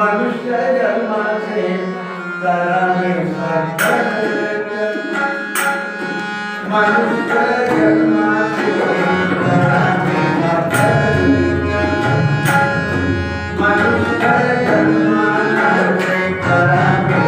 मनुष्य जन्माचे करावे सार्थक मनुष्य जन्माचे करावे सार्थक मनुष्य जन्माचे करावे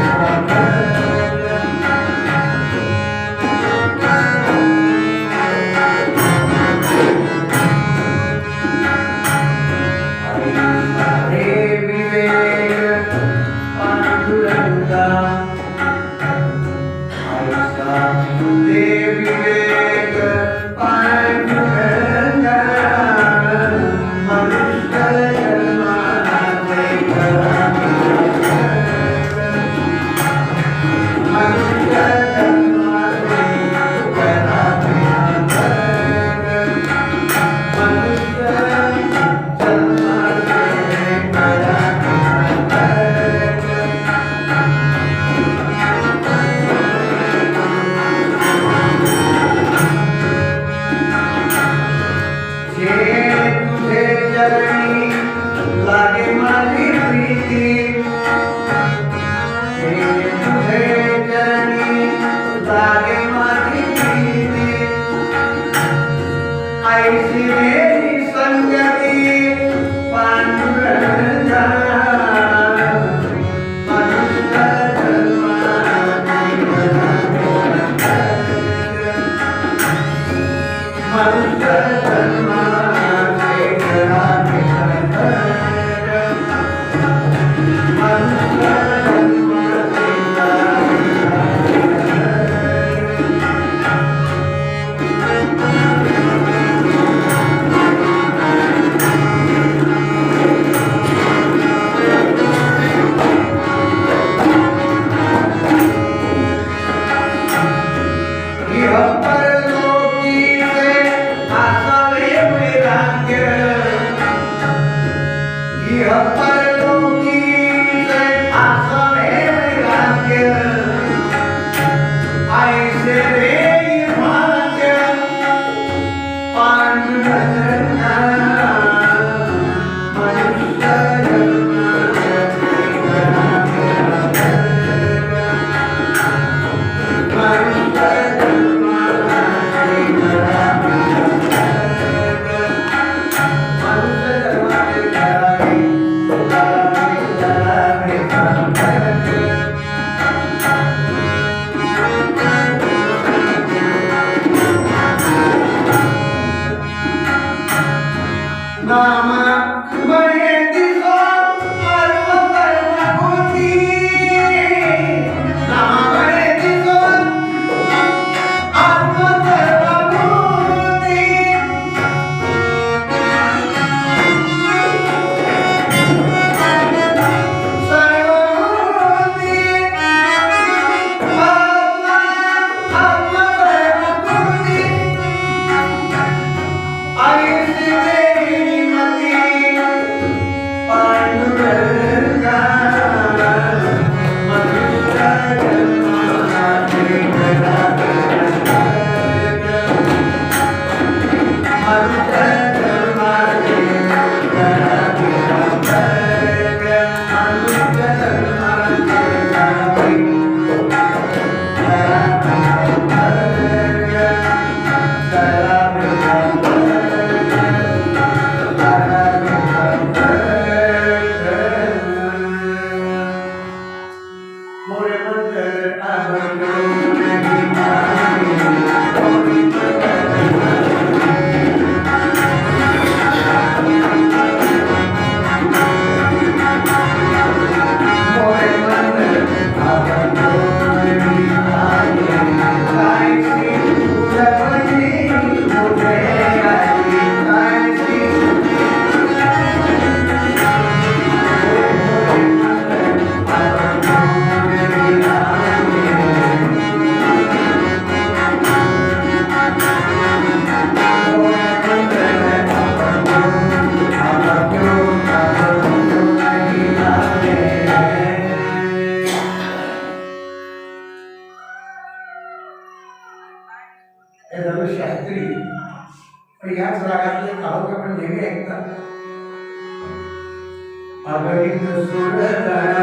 अगणित सुरगण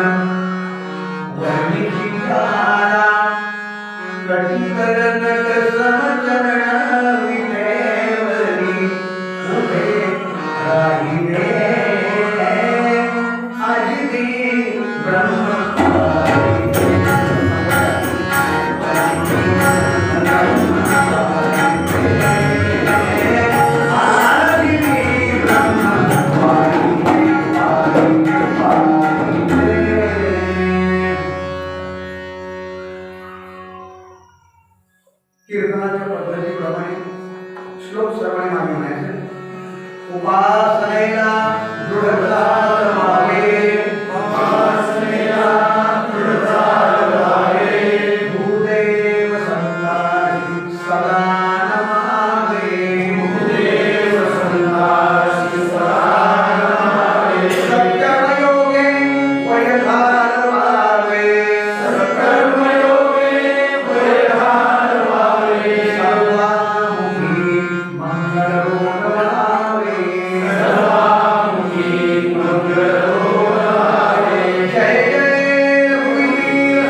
वर्णिचिकारा कटिकर नट समचरण विनेवरी उभे राहिले अजिती कीर्तनाच्या पद्धतीप्रमाणे श्लोक सर्वांनी मागे म्हणायचे. उपासनेला दृढता लावे, उपासनेला दृढता लावे, भूदेव संताशी सदा नमावे, भूदेव संताशी सदा नमावे, सत्कर्मयोगे वयधार वावे, सत्कर्मयोगे वयधार वावे, सर्वामुखी मंगलरोग वावे, सर्वामुखी मंगलरोग वावे. जय जय रघुवीर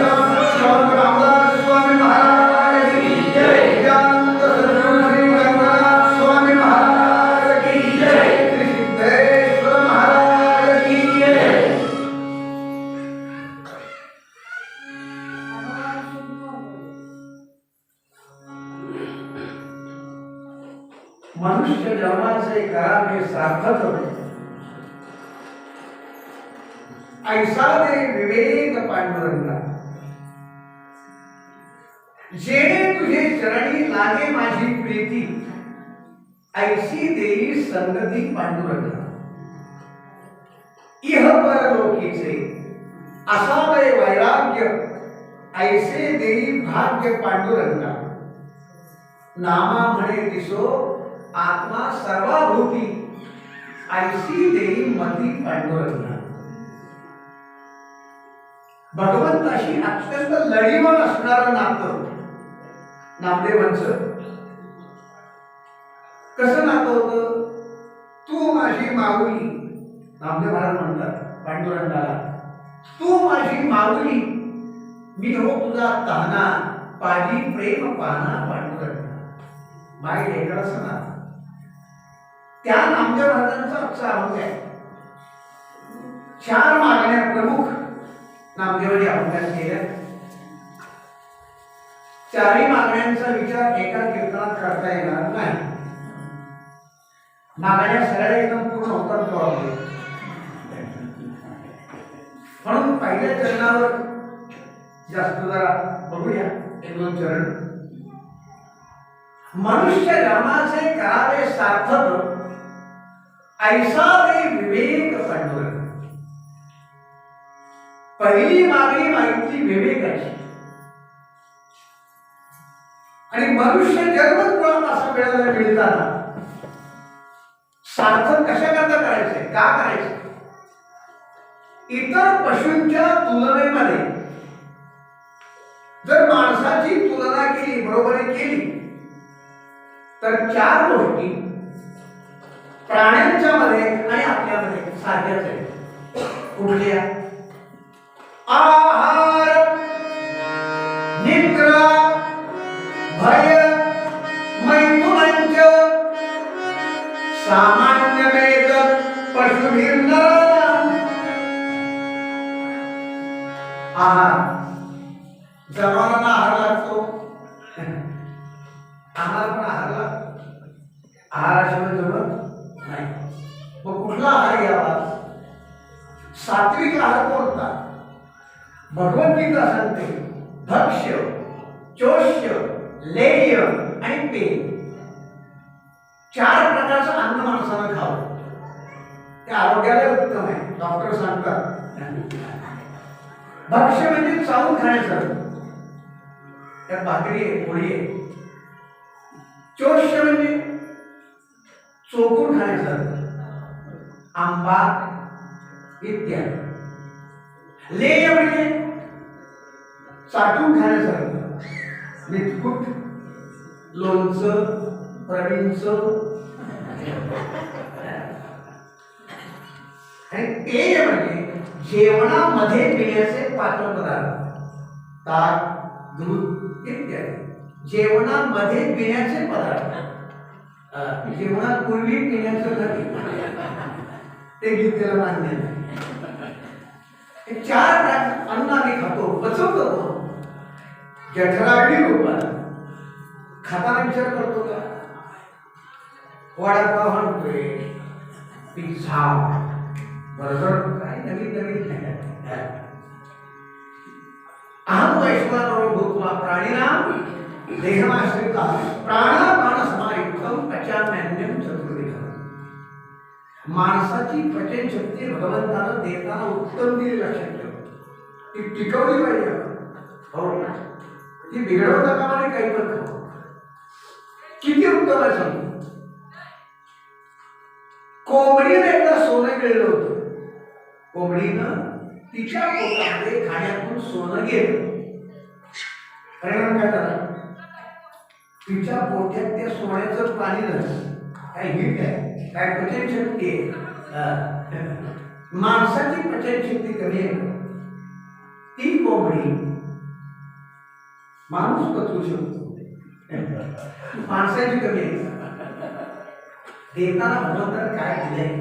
स्वामी रामदास स्वामी महाराज की जय. ज्ञानंद सद्गुरु श्री रंगनाथ स्वामी महाराज की जय. श्री सिद्धेश्वर महाराज की जय. मनुष्य जन्माचे करावे सार्थक ऐसा दे विवेक पांडुरंगा. जेणे तुझे चरणी लागे माझी प्रीती ऐसी देई संगती पांडुरंगा. इह परलोकीचे असावे वैराग्य ऐसे देई भाग्य पांडुरंगा. नामा म्हणे दिसो आत्मा सर्वाभूती ऐसी देई मती पांडुरंगा. भगवंताशी अत्यंत लढीवान असणारं नातं नामदेवांचं. कसं नातं होतं? तू माझी माऊली. नामदेव महाराज म्हणतात पांडुरंगाला, तू माझी माऊली, मी हो तुझा ताना, पाजी प्रेम पाना पांडुरंगा. माय लेकराचं ना त्या नामदेव महाराजांचा आजचा अभंग आहे. 4 मागण्या प्रमुख नामदेवांनी अभंगात केल्या. 4ही मागण्यांचा विचार एका कीर्तनात करता येणार नाही. मागण्या सगळ्या एकदम पूर्ण होतात प्रॉब्लेम. म्हणून पहिल्या चरणावर जास्त जरा बघूया 1-2 चरण. मनुष्य जन्माचे करावे सार्थक ऐसा दे विवेक पांडुरंग. पहिली मागणी मागितली विवेकाची. आणि मनुष्य जन्मच मुळात असा वेळेला मिळताना सार्थक कशा करता करायचे, का करायचे? इतर पशूंच्या तुलनेमध्ये जर माणसाची तुलना केली, बरोबरी केली, तर 4 गोष्टी प्राण्यांच्या मध्ये आणि आपल्यामध्ये सारख्याच आहेत. कुठल्या? आहार, निद्रा, भय, मैथुनांच सामान्य वेद पशुभिर्नराणाम्. आहार, जनावरांना आहार लागतो. आम्हाला पण आहार लागतो. आहाराशिवाय जमत नाही. मग कुठला आहार घ्यावा? सात्विक आहार कोणता? भगवद्गीता सांगते भक्ष्य, चोष्य, लेय आणि पेय 4 प्रकारचं अन्न माणसानं खावं. ते आरोग्याला उत्तम आहे. डॉक्टर सांगतात. भक्ष्य म्हणजे चावून खाण्याचं. त्यात भाकरी आहे, पोळी आहे. चोष्य म्हणजे चोखून खाण्याचं, आंबा इत्यादी. लेय म्हणजे चाटून खाण्यासारखं, मिठकूट, लोणचं, प्रवीणचं. आणि पेय म्हणजे जेवणामध्ये पिण्याचे पात्र पदार्थ, ताक, दूध इत्यादी जेवणामध्ये पिण्याचे पदार्थ. जेवणापूर्वी पिण्याचं नाही ते गीतेला मान्य नाही. हे 4 अन्न आम्ही खातो, पचवतो. जठराग्नी रूपात खाताना विचार करतो का? वडापाव आणतोय, पिझ्झा, बर्गर, काही नवीन नवीन अहम वैश्वानरो भूत्वा प्राणिनां देहमाश्रितः प्राणापानसमायुक्तं पचाम्यन्नं चतुर्विधम्. माणसाची पचनशक्ती भगवंतानं देताना उत्तम दिली, लक्षात ठेवा. ती टिकवली पाहिजे. हो, ती बिघडवता कामा नये. काही पण खाऊ, किती उत्तम आहे सांगतो. कोंबडीनं एकदा सोनं गिळलं होतं. कोंबडीनं तिच्या पोटामध्ये खाण्यातून सोनं गेलं. परिणाम काय झाला? तिच्या पोट्यात त्या सोन्याचं पाणी नसतं. काय हिट आहे, काय पचनशक्ती आहे. माणसाची पचनशक्ती कमी आहे. ती कोंबडी माणूस पचवू शकतो, माणसाची कमी आहे. देताना भगवंताने काय दिलंय?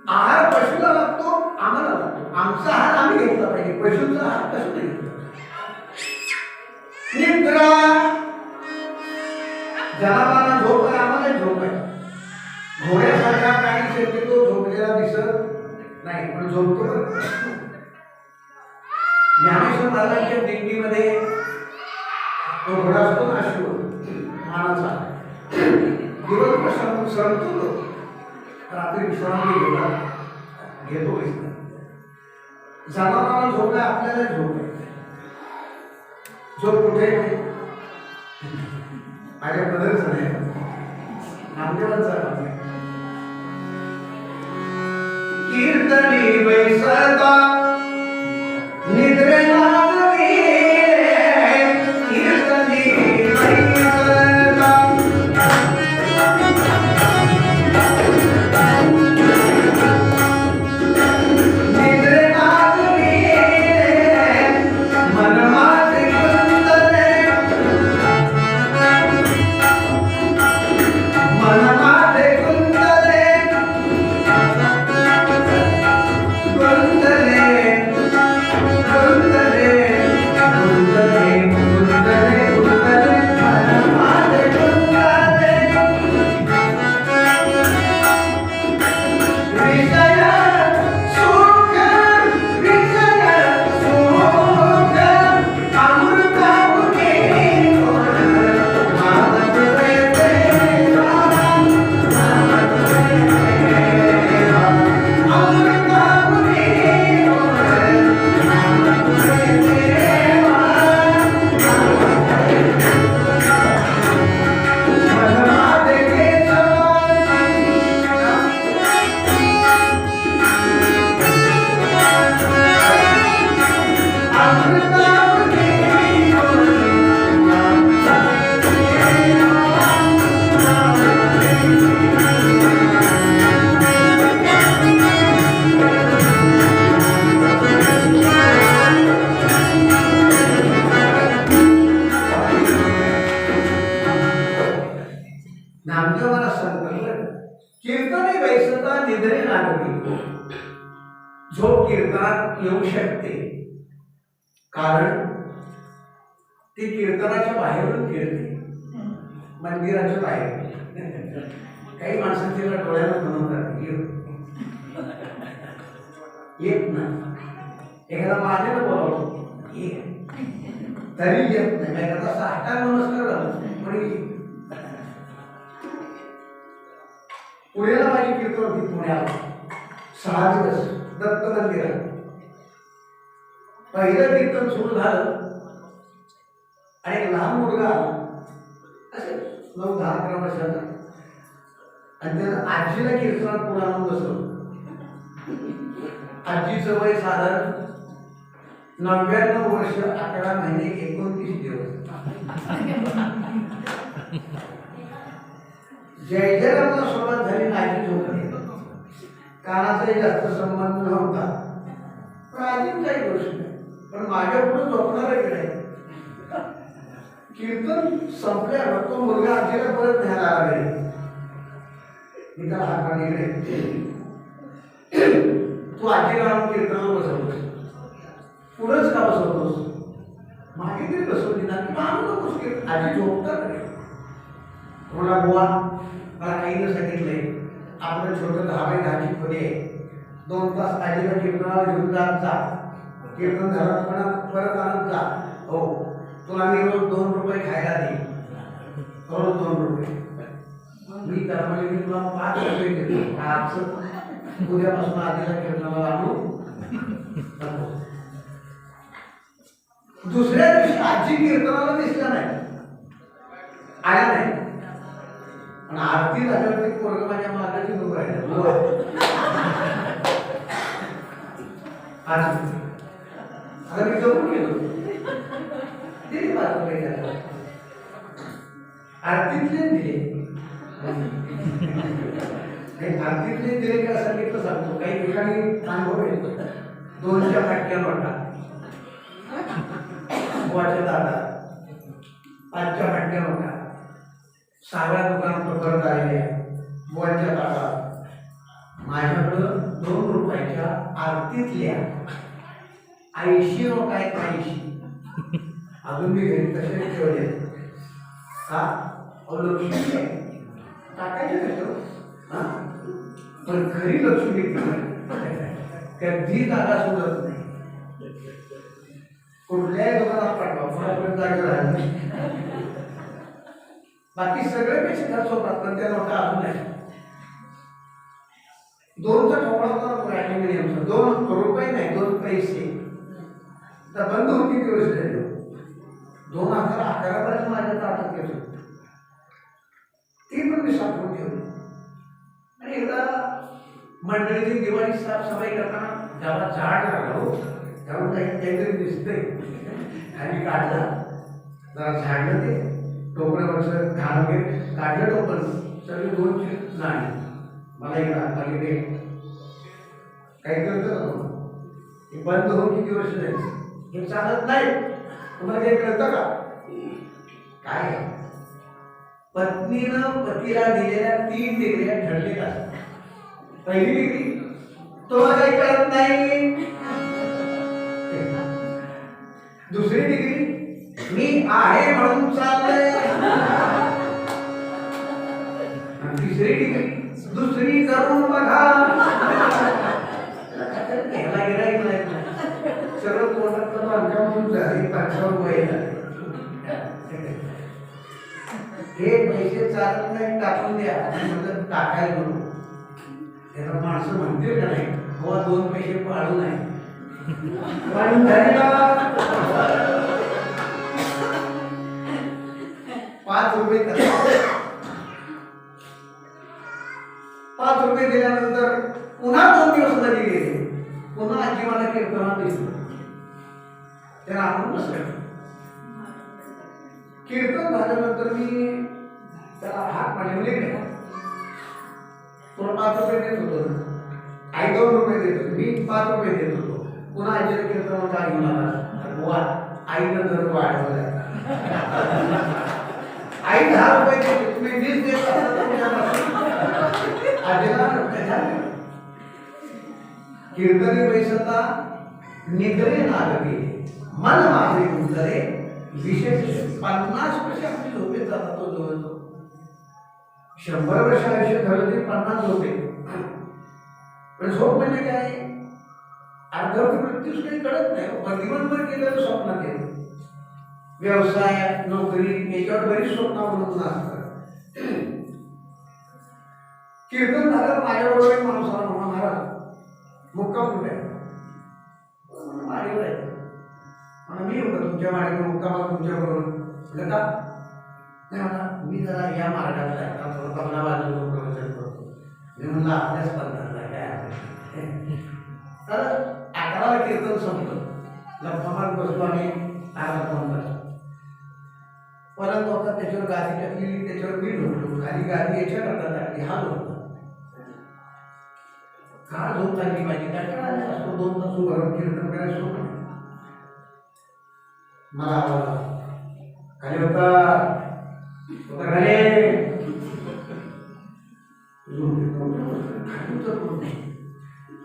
आहार पशुला लागतो, आम्हाला लागतो. आमचा आहार आम्ही घेतला पाहिजे, पशुचा आहार कसं नाही घेतला. निद्रा, जनावरांना झोप आहे, आम्हाला झोप आहे. घोड्यासारखा प्राणी शक्यतो झोपलेला दिसत नाही, पण झोपतो. ज्ञानेश्वर महाराजांच्या दिंडीमध्ये तो घोडा असतो ना, अश्व मानाचा, दिवसभर सरतो, रात्री विश्रांती घेतो. जनावरांना झोप आहे, आपल्याला झोप आहे. झोप कुठे माझ्या बदलच नाही, नामदेवांचा कीर्तनी बैसता निद्रे लागली, कीर्तनी बैसता निद्रे लागली, मन माझे गुंतले, मन माझे गुंतले, गुंतले, गुंतले, गुंतले, गुंतले, गुंतले, मन माझे गुंतले. विषय सुख, विषय सुख, अमृताहुती माधव रे देवा, अमृताहुती नामदेवाला सांगतात, कीर्तने बैसता निद्रे लागली. झोप कीर्तनात येऊ शकते, कारण ती कीर्तनाच्या बाहेरून फिरते, मंदिराच्या बाहेर. काही माणसांच्या डोळ्याला बनवतात, येत नाही. एखादा माझ्याला बोलावतो तरी येत नाही. एखादा साष्टांग नमस्कार झाला पण पुण्याला माझी कीर्तन होती. पुण्याला 6 दिवस दत्त मंदिरात. पहिलं कीर्तन सुरू झालं आणि एक लहान मुलगा असे 9-10-11 वर्षाचा, आणि त्यानं आजीला कीर्तनात पुढे आणून बसवलं. आजीचं वय साधारण 99 वर्ष 11 महिने 29 दिवस. जय जयरामला सुरुवात झाली, आजी झोपली. कानाचाही जास्त संबंध नव्हता, पण अजून काही गोष्ट नाही. पण माझ्या पुढे झोपणार नाही. कीर्तन संपल्यावर तो मुलगा आजीला परत न्यायला आला घरी. मी त्याला हाताने तू आजीला आणून कीर्तनाला बसवतोस, पुढंच का बसवतोस? मागे तरी बसवली ना की आणू नकोस की आजी झोपतात रे. मला बुवा मला आईनं सांगितलंय आपलं छोटं 10 बाय 10ची खोली आहे, 2 तास आजीला कीर्तनाला घेऊन जात जा, कीर्तन झालं परत आणत जा. हो तुला मी रोज 2 रुपये खायला देईन, रोज 2 रुपये. मी त्याला म्हणजे मी तुला 5 रुपये देतो, आज उद्यापासून आजीला कीर्तनाला आणू. दुसऱ्या दिवशी आजी कीर्तनाला दिसला नाही, आला नाही. पण आरती झाल्यावरती पोरग माझ्या मागाची लोक राहिले. आता मी जपून गेलो दिली 5 रुपये आरतीतले दिले. आरतीतले दिले का सांगितलं सांगतो. काही ठिकाणी अनुभव येतो 2च्या फाटक्या नोटा, बुवाच्या दादा 5च्या फाटक्या नोटा, 6व्या दुकानात परत आलेल्या बुवाच्या दादा. माझ्याकडं 2 रुपयाच्या आरतीतल्या 80 नोटा आहेत. 80 अजून मी घरी तसे ठेवले का लक्ष्मी टाकायचे कशावर. पण घरी लक्ष्मी कधी जागा सुधरत नाही. कुठल्याही दुकानात पाठवा पुण्यापर्यंत जागा राहत नाही. बाकी सगळे पैसे खर्च होतात पण त्या नोटा अजून नाही. 2चा ठोकळा होता ॲल्युमिनियमचा, 2 रुपये नाही 2 पैसे. तर बंद होऊन किती वर्ष झाले? 2011 पर्यंत माझ्या ताटात येत होत. ती पण मी साठवून ठेवली. आणि एकदा मंडळीची दिवाळी साफसफाई करताना जेव्हा झाड लागलो तेव्हा काहीतरी दिसतंय, खाली काढला, जरा झाडलं, ते टोपल्यावरचं घाण वगैरे काढलं, टोपलं सगळे 2 नाही. मला एकदा पलीकडे काही कळतं हे बंद होऊन किती वर्ष झाली, हे चालत नाही. तुम्हाला काही कळतं का? काय पत्नीनं पतीला दिलेल्या 3 डिग्र्या ठरलेल्या असतात. पहिली डिग्री तुम्हाला काही कळत नाही. दुसरी डिग्री मी आहे म्हणून चाललंय. तिसरी डिग्री दुसरी करून बघा. ह्याला गिराईक नाही, सगळं तोंडात बांधकाम झाली 500 रुपये हे पैसे चालत नाही, टाकून द्या. म्हटलं टाकायला म्हणून त्याला माणसं म्हणतील का नाही बाबा 2 पैसे पाळू नाही. पाळून झाले का 5 रुपये 5 रुपये दिल्यानंतर पुन्हा 2 दिवस मध्ये गेले. पुन्हा आजी मला कीर्तनात दिसलं. त्याला आपण बसलं. कीर्तन झाल्यानंतर मी त्याला हात मांडले गेला. तुला 5 रुपये देत होतो, आई 2 रुपये देत होतो, मी 5 रुपये देत होतो. पुन्हा आजीला कीर्तनात काय घेऊन आला? बुवा आईनं दर वाढवलाय. आई 10 रुपये देते, तुम्ही 20 देत आजीला कीर्तनी पैसता निद्रे नागरी मन माझे उतरे विशेष 50 वर्ष आपली झोपेत जातात. तो जवळजवळ 100 वर्ष आयुष्य झालं तरी 50 झोपे. पण झोप म्हणजे काय? अर्धवट मृत्यूच काही कळत नाही. दिवसभर केलेलं स्वप्नात येतं. व्यवसाय नोकरी याच्यावर बरीच स्वप्न अवलंबून असतात. कीर्तन झालं माझ्याबरोबर एक माणूस आला. म्हणा महाराज मुक्काम कुठे आहे? माडीवर आहे. म्हणा मी होतो तुमच्या माडीवर मुक्कामाला तुमच्याबरोबर. म्हटलं का? नाही म्हणा मी जरा या मार्गाला आहे, थोडं कमला बाजूला प्रवचन करतो. मी म्हणलं अभ्यास करताना काय तर 11ला कीर्तन संपलं. लग्नात बसलो आम्ही 11:15. परत होता त्याच्यावर गादी टाकली, त्याच्यावर मी ढोकलो. खाली गादी याच्या करता टाकली, हा ढोकला. का झोप लागली माझी कंटाळा आला असतो 2 तास उभं कीर्तन करायला सोपं नाही. मला आवाज खाली होता खाली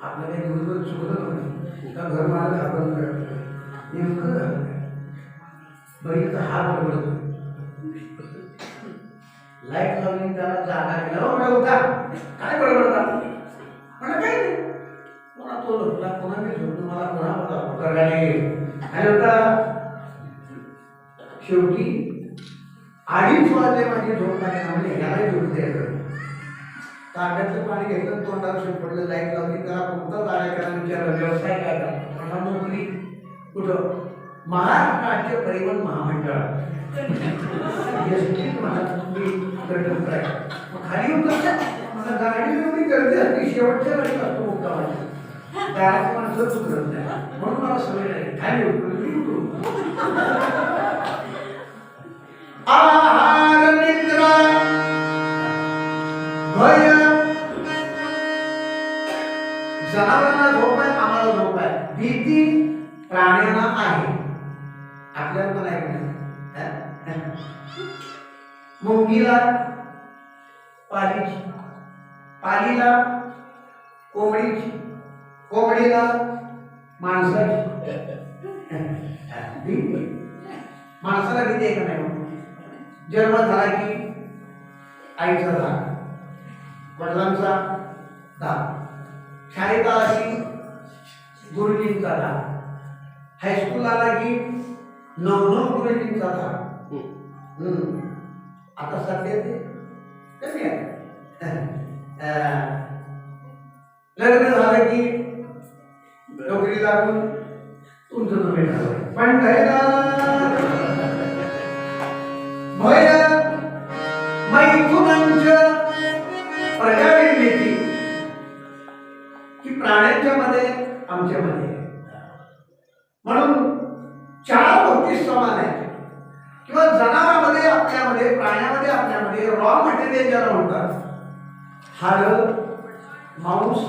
आपल्या काही दिवसभर चुकलं नाही का घर मला घाबरलं नेमकं झालं बघितलं हा बरोबर लाईट लावली त्याला जागा दिला होता काय बरोबर म्हणा काही नाही कोणा तो झोपला कोणा मी झोपतो मला कोणा होता करण्याने काय होता शेवटी 2:30 वाजले माझी झोप लागली म्हणजे ह्यालाही झोप द्यायचं तांब्यातलं पाणी घेतलं तोंडावर शिंपडलं लाईट लावली त्याला कोणता कार्यक्रम विचारला व्यवसाय काय करता नोकरी कुठं महाराष्ट्र राज्य परिवहन महामंडळ खाली मला गाडी एवढी गर्दी असते शेवटच्या गाडी असतो मुक्कामाची त्यात माणसं सुधरत नाही म्हणून मला सवय नाही खाली उठतो आहार निद्रा भय जनावरांना झोप आहे आम्हाला झोप आहे भीती प्राण्यांना आहे आपल्याला पण आहे नाही मुंगीला पालीची पालीला कोंबडीची कोंबडीला माणसाची माणसाला भीती आहे का नाही जन्म झाला की आईचा धाक वडिलांचा धाक शाळेत आला की गुरुजींचा धाक हायस्कूल आला की 9 गुरुजींचा धाक आता सध्या ते कमी आहे लग्न झालं की नोकरी लागून तुमचं तुम्ही ठरवलं पण भय मैथुनांच्या प्रजानिर्मिती की प्राण्यांच्या मध्ये आमच्या मध्ये म्हणून 4 गोष्टी समान आहेत किंवा जनावरांमध्ये आपल्यामध्ये प्राण्यामध्ये आपल्यामध्ये रॉ मटेरियल ज्याला म्हणतात हाड मांस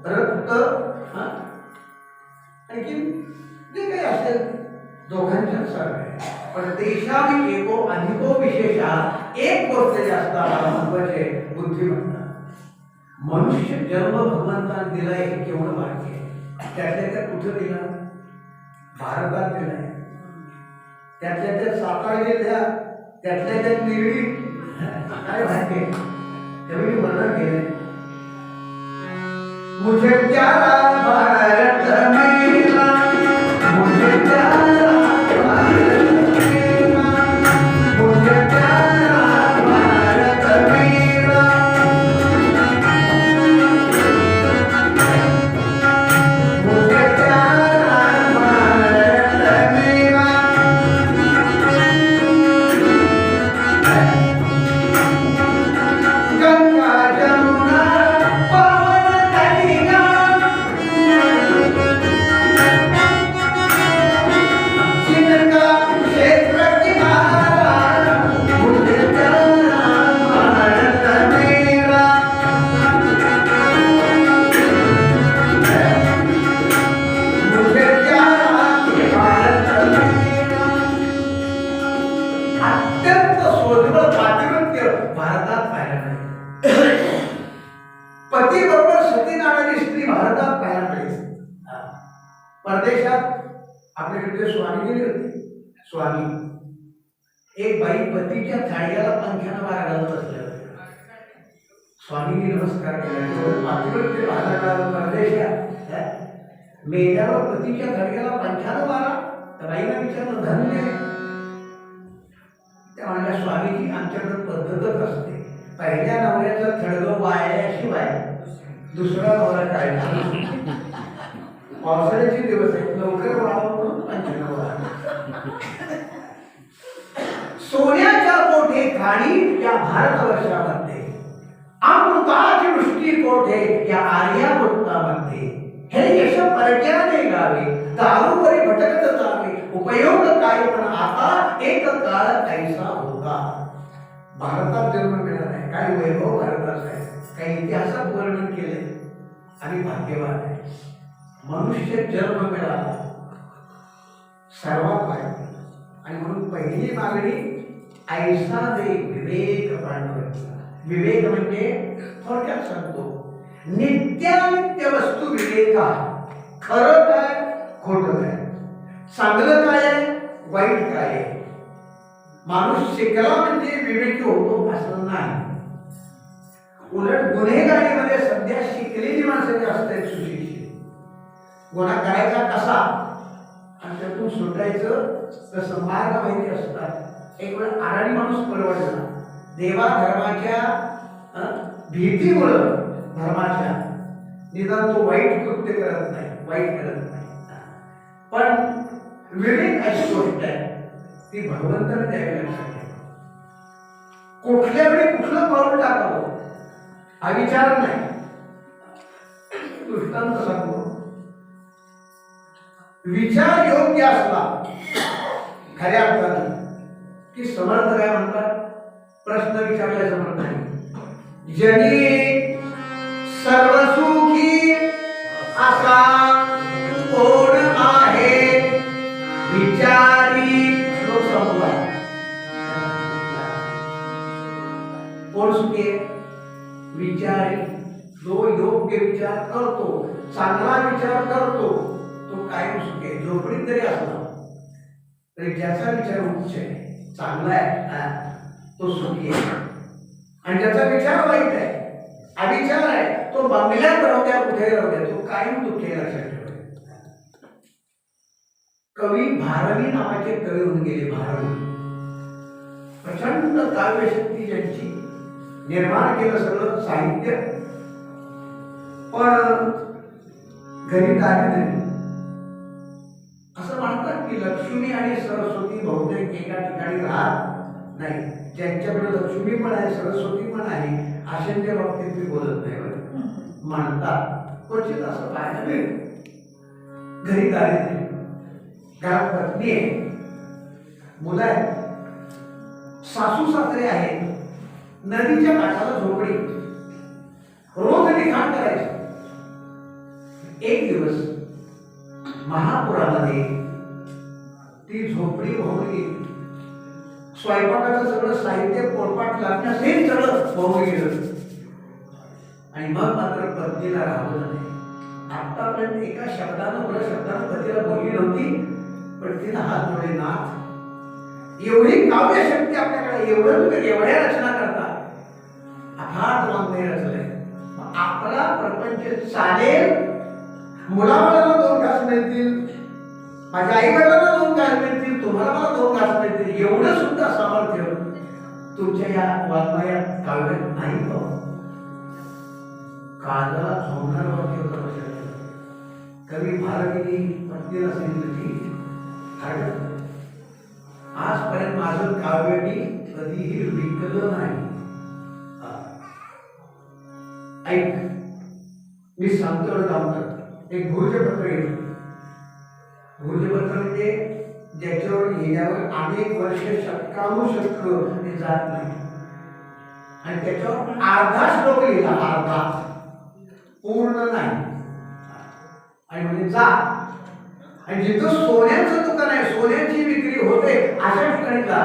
रक्त आणखी जे काही असेल दोघांच्या सारखं आहे पण देशाने एको अधिको विशेषा एक गोष्ट जास्त आम्हाला महत्वाची आहे बुद्धिमत्ता मनुष्य जन्म भगवंताने दिलाय हे केवढं भाग्य आहे त्यातल्या त्यात कुठं दिला भारतात दिलाय त्यातल्या त्यात सातारा जिल्ह्यात त्यातल्या त्यात निगडी काय भाग्य त्यावेळी वर्णन केलंय मुझे प्यारा भारत मेरा मुझे प्यारा भारत मेरा मुझे प्यारा भारत मेरा मुझे प्यारा भारत मेरा गंगा जमुना अत्यंत सोज्वळ पातिव्रत्य भारतात पाहायला मिळेल पती बरोबर सती नावाची स्त्री भारतात पाहायला मिळेल परदेशात आपल्याकडे स्वामी गेले होते स्वामी एक बाई पतीच्या थाळीला पंख्यानं मारा घालत असल्या स्वामींनी नमस्कार केला पातिव्रत्य भारतात परदेशात मेल्यावर पतीच्या थाळीला पंख्यानं मारा तर बाईला विचारलं धन्य त्या म्हणल्या स्वामीजी आमच्याकडे पद्धतच असते पहिल्या नवऱ्याचं थडगं वाळल्याशिवाय दुसरा नवरा काढला पावसाळ्याचे दिवस आहेत लवकर वाळावं म्हणून पंचनामा सोन्याच्या कोठे खाणी या भारतवर्षामध्ये अमृताची वृष्टी कोठे या आर्यावृत्तामध्ये हे यश परक्याने गावे दारूवरी भटकत जावे उपयोग काय पण आता एक काळ कैसा होता भारतात जन्म मिळाला आहे काही वैभव भारताचा आहे काही इतिहासात वर्णन केले आणि भाग्यवान आहे. मनुष्य जन्म मिळाला सर्वात वाईट. आणि म्हणून पहिली मागणी ऐसा दे विवेक पांडुरंगा. विवेक म्हणजे थोडक्यात सांगतो, नित्यानित्य वस्तू विवेका. खरं काय खोटं काय, चांगलं काय आहे वाईट काय आहे. माणूस शिकला म्हणजे विवेकी होतो असं नाही. उलट गुन्हेगारीमध्ये सध्या शिकलेली माणसं जास्त आहेत, सुशिक्षित. गुन्हा करायचा कसा आणि त्यातून सुटायचं कसं मार्ग माहिती असतात. एक वेळ आराणी माणूस परवडला. देवा धर्माच्या भीतीमुळं धर्माच्या निदान तो वाईट कृत्य करत नाही, वाईट करत नाही. पण विवेक अशी गोष्ट आहे ती भगवंताने द्यावी लक्षात ठेवा. कुठल्या वेळी कुठलं पाऊल टाकावं हा विचार नाही. दृष्टांत सांगतो. विचार योग्य असला खऱ्या अर्थानं की समर्थ काय म्हणतात, प्रश्न विचारला समर्थ नाही. जनी सर्वसुखी असा कोण आहे विचारी. श्लोक संपला. कोण सुखी आहे? विचारी. जो योग्य विचार करतो, चांगला विचार करतो तो कायम सुखी आहे. झोपडीत जरी असला तरी ज्याचा विचार उच्च आहे, चांगला आहे, तो सुखी आहे. आणि ज्याचा विचार वाईट आहे, अविचार आहे, तो बंगल्यात राहू द्या, कुठे राहू द्या, तो कायम दुःखी लक्षात ठेवा. कवी भारवी नावाचे कवी होऊन गेले. भारवी प्रचंड काव्यशक्ती ज्यांची, निर्माण केलं सगळं साहित्य, पण घरी दारिद्र्य. असं म्हणतात की लक्ष्मी आणि सरस्वती बहुतेक एका ठिकाणी राहत नाही. ज्यांच्याकडे लक्ष्मी पण आहे, सरस्वती पण आहे, अशांच्या बाबतीत मी बोलत नाही. म्हणतात क्वचित असं पाहायला मिळेल. घरी दारिद्र्य, घरात पत्नी आहे, मुलं आहेत, सासू सासरे आहेत, नदीच्या काठाला झोपडी, रोज लिखाण करायचं. एक दिवस महापुरामध्ये ती झोपडी वाहून गेली. स्वयंपाकाचं सगळं साहित्य पोळपाट लागण्यासही सगळं वाहून गेलं. आणि मग मात्र पत्नीला राहवलं नाही. आतापर्यंत एका शब्दानं पतीला बोलली नव्हती, पण तिनं हात जोडले. नाथ, एवढी काव्यशक्ती आपल्याकडे, एवढं तुम्ही एवढ्या रचना करता, अफाट वाङ्मय रचलंय, आपला प्रपंच चालेल. मुलाबाळांना 2 घास मिळतील, माझ्या आई वडिलांना 2 घास मिळतील, तुम्हाला मला 2 घास मिळतील, एवढं सुद्धा सामर्थ्य तुमच्या या वाङ्मयात काव्यात नाही. काळजाला झोंबणार वाक्य होतं. कवी भारवीने पत्नीला सांगितलं की आजपर्यंत माझं काव्य मी कधीही विकलं नाही. ऐक, मी सांगतो काम कर. एक भोजपत्र घेतलं. भोजपत्र म्हणजे ज्याच्यावर लिहिल्यावर अनेक वर्ष शतकानुशतक ते जात नाही. आणि त्याच्यावर अर्धा श्लोक लिहिला, अर्धा, पूर्ण नाही. आणि म्हणजे जा, आणि जिथं सोन्याचं दुकान आहे, सोन्याची विक्री होते, अशा ठिकाणी जा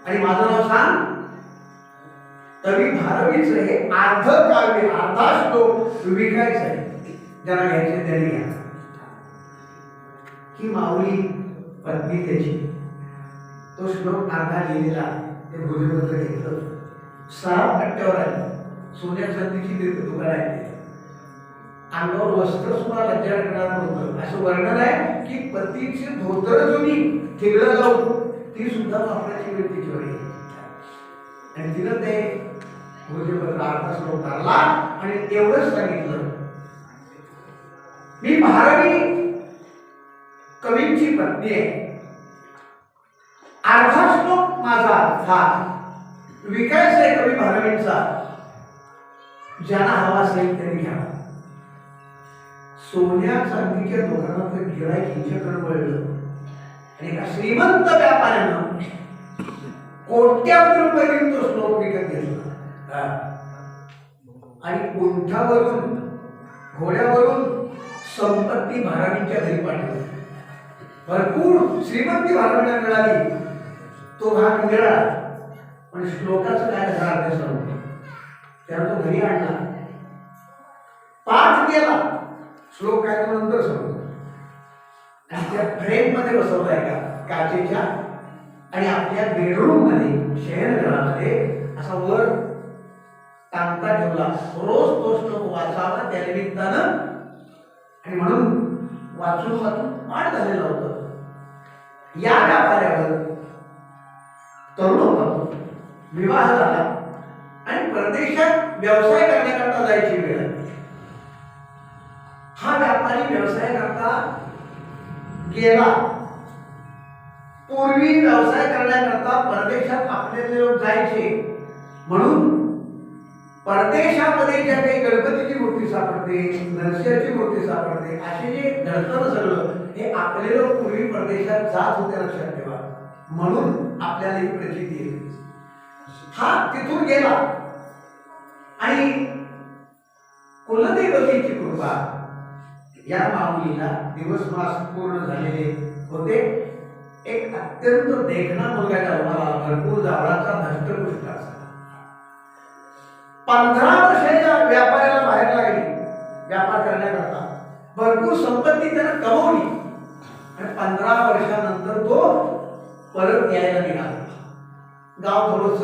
आणि माझं नाव सांग. कवी भारवीचं हे अर्ध काव्य, अर्धा श्लोक विकायचं आहे. ज्यांना घ्यायचे त्यांनी घ्या. ही माऊली पत्नी त्याची, तो श्लोक अर्धा लिहिलेला, ते भोजपत्र घेतलं. 6 पट्ट्यावर आहे, सोन्या चांदीची दुकान आहे. अंगावर वस्त्र सुद्धा लज्जाकडे होतं. असं वर्णन आहे की पतीची धोतर जुनी ठिगळं लावून ती सुद्धा वापरायची वेळ तिच्यावर येते. आणि तिनं ते भोजपत्र अर्धा श्लोक काढला आणि एवढंच सांगितलं, मी भारवी कवींची पत्नी आहे, अर्धा श्लोक माझा हा विकायचा आहे कवी भारवींचा, ज्यांना हवा असेल त्यांनी घ्यावा. सोन्या चांदीच्या दुकानात गिराईक हिच्याकडे वळलं आणि एका श्रीमंत व्यापाऱ्यानं कोट्यावधी रुपये तो श्लोक विकत घेतला. आणि कोंठावरून घोड्यावरून संपत्ती महाराणींच्या घरी पाठवली. भरपूर श्रीमंती महाराणीला मिळाली. तो भाग मिळाला, पण श्लोकाचं काय झालं ते सांगतो. त्याला तो घरी आणला, पाठ केला. श्लोक काय तो नंतर सांगतो. आणि त्या फ्रेम मध्ये बसवलाय का काचेच्या, आणि आपल्या बेडरूम मध्ये शयनगृहामध्ये असा वर टांगता ठेवला. रोज तो श्लोक वाचावा त्या निमित्तानं, आणि म्हणून वाचून वाचून पाठ झालेलं होतं. या व्यापाऱ्यावर तरुण होता, विवाह झाला आणि परदेशात व्यवसाय करण्याकरता जायची वेळ आली. हा व्यापारी व्यवसाय करता गेला. पूर्वी व्यवसाय करण्याकरता परदेशात आपले लोक जायचे, म्हणून परदेशामध्ये ज्या काही गणपतीची मूर्ती सापडते, नरसिंहाची मूर्ती सापडते, असे जे घडतं सगळं हे आपले लोक पूर्वी परदेशात जात होते, लक्षात ठेवा. म्हणून आपल्याला ही प्रचिती येते. हा तिथून गेला आणि कुलदेवतेची कृपा या माऊलीला दिवस मास पूर्ण झालेले होते. एक अत्यंत देखणा मुलगा जन्माला, भरपूर जावळाचा धष्टपुष्ट असा. 15 वर्षाच्या व्यापाऱ्याला बाहेर लागली व्यापार करण्याकरता. भरपूर संपत्ती त्यानं कमवली आणि 15 वर्षानंतर तो परत यायला निघाला. गाव थोडस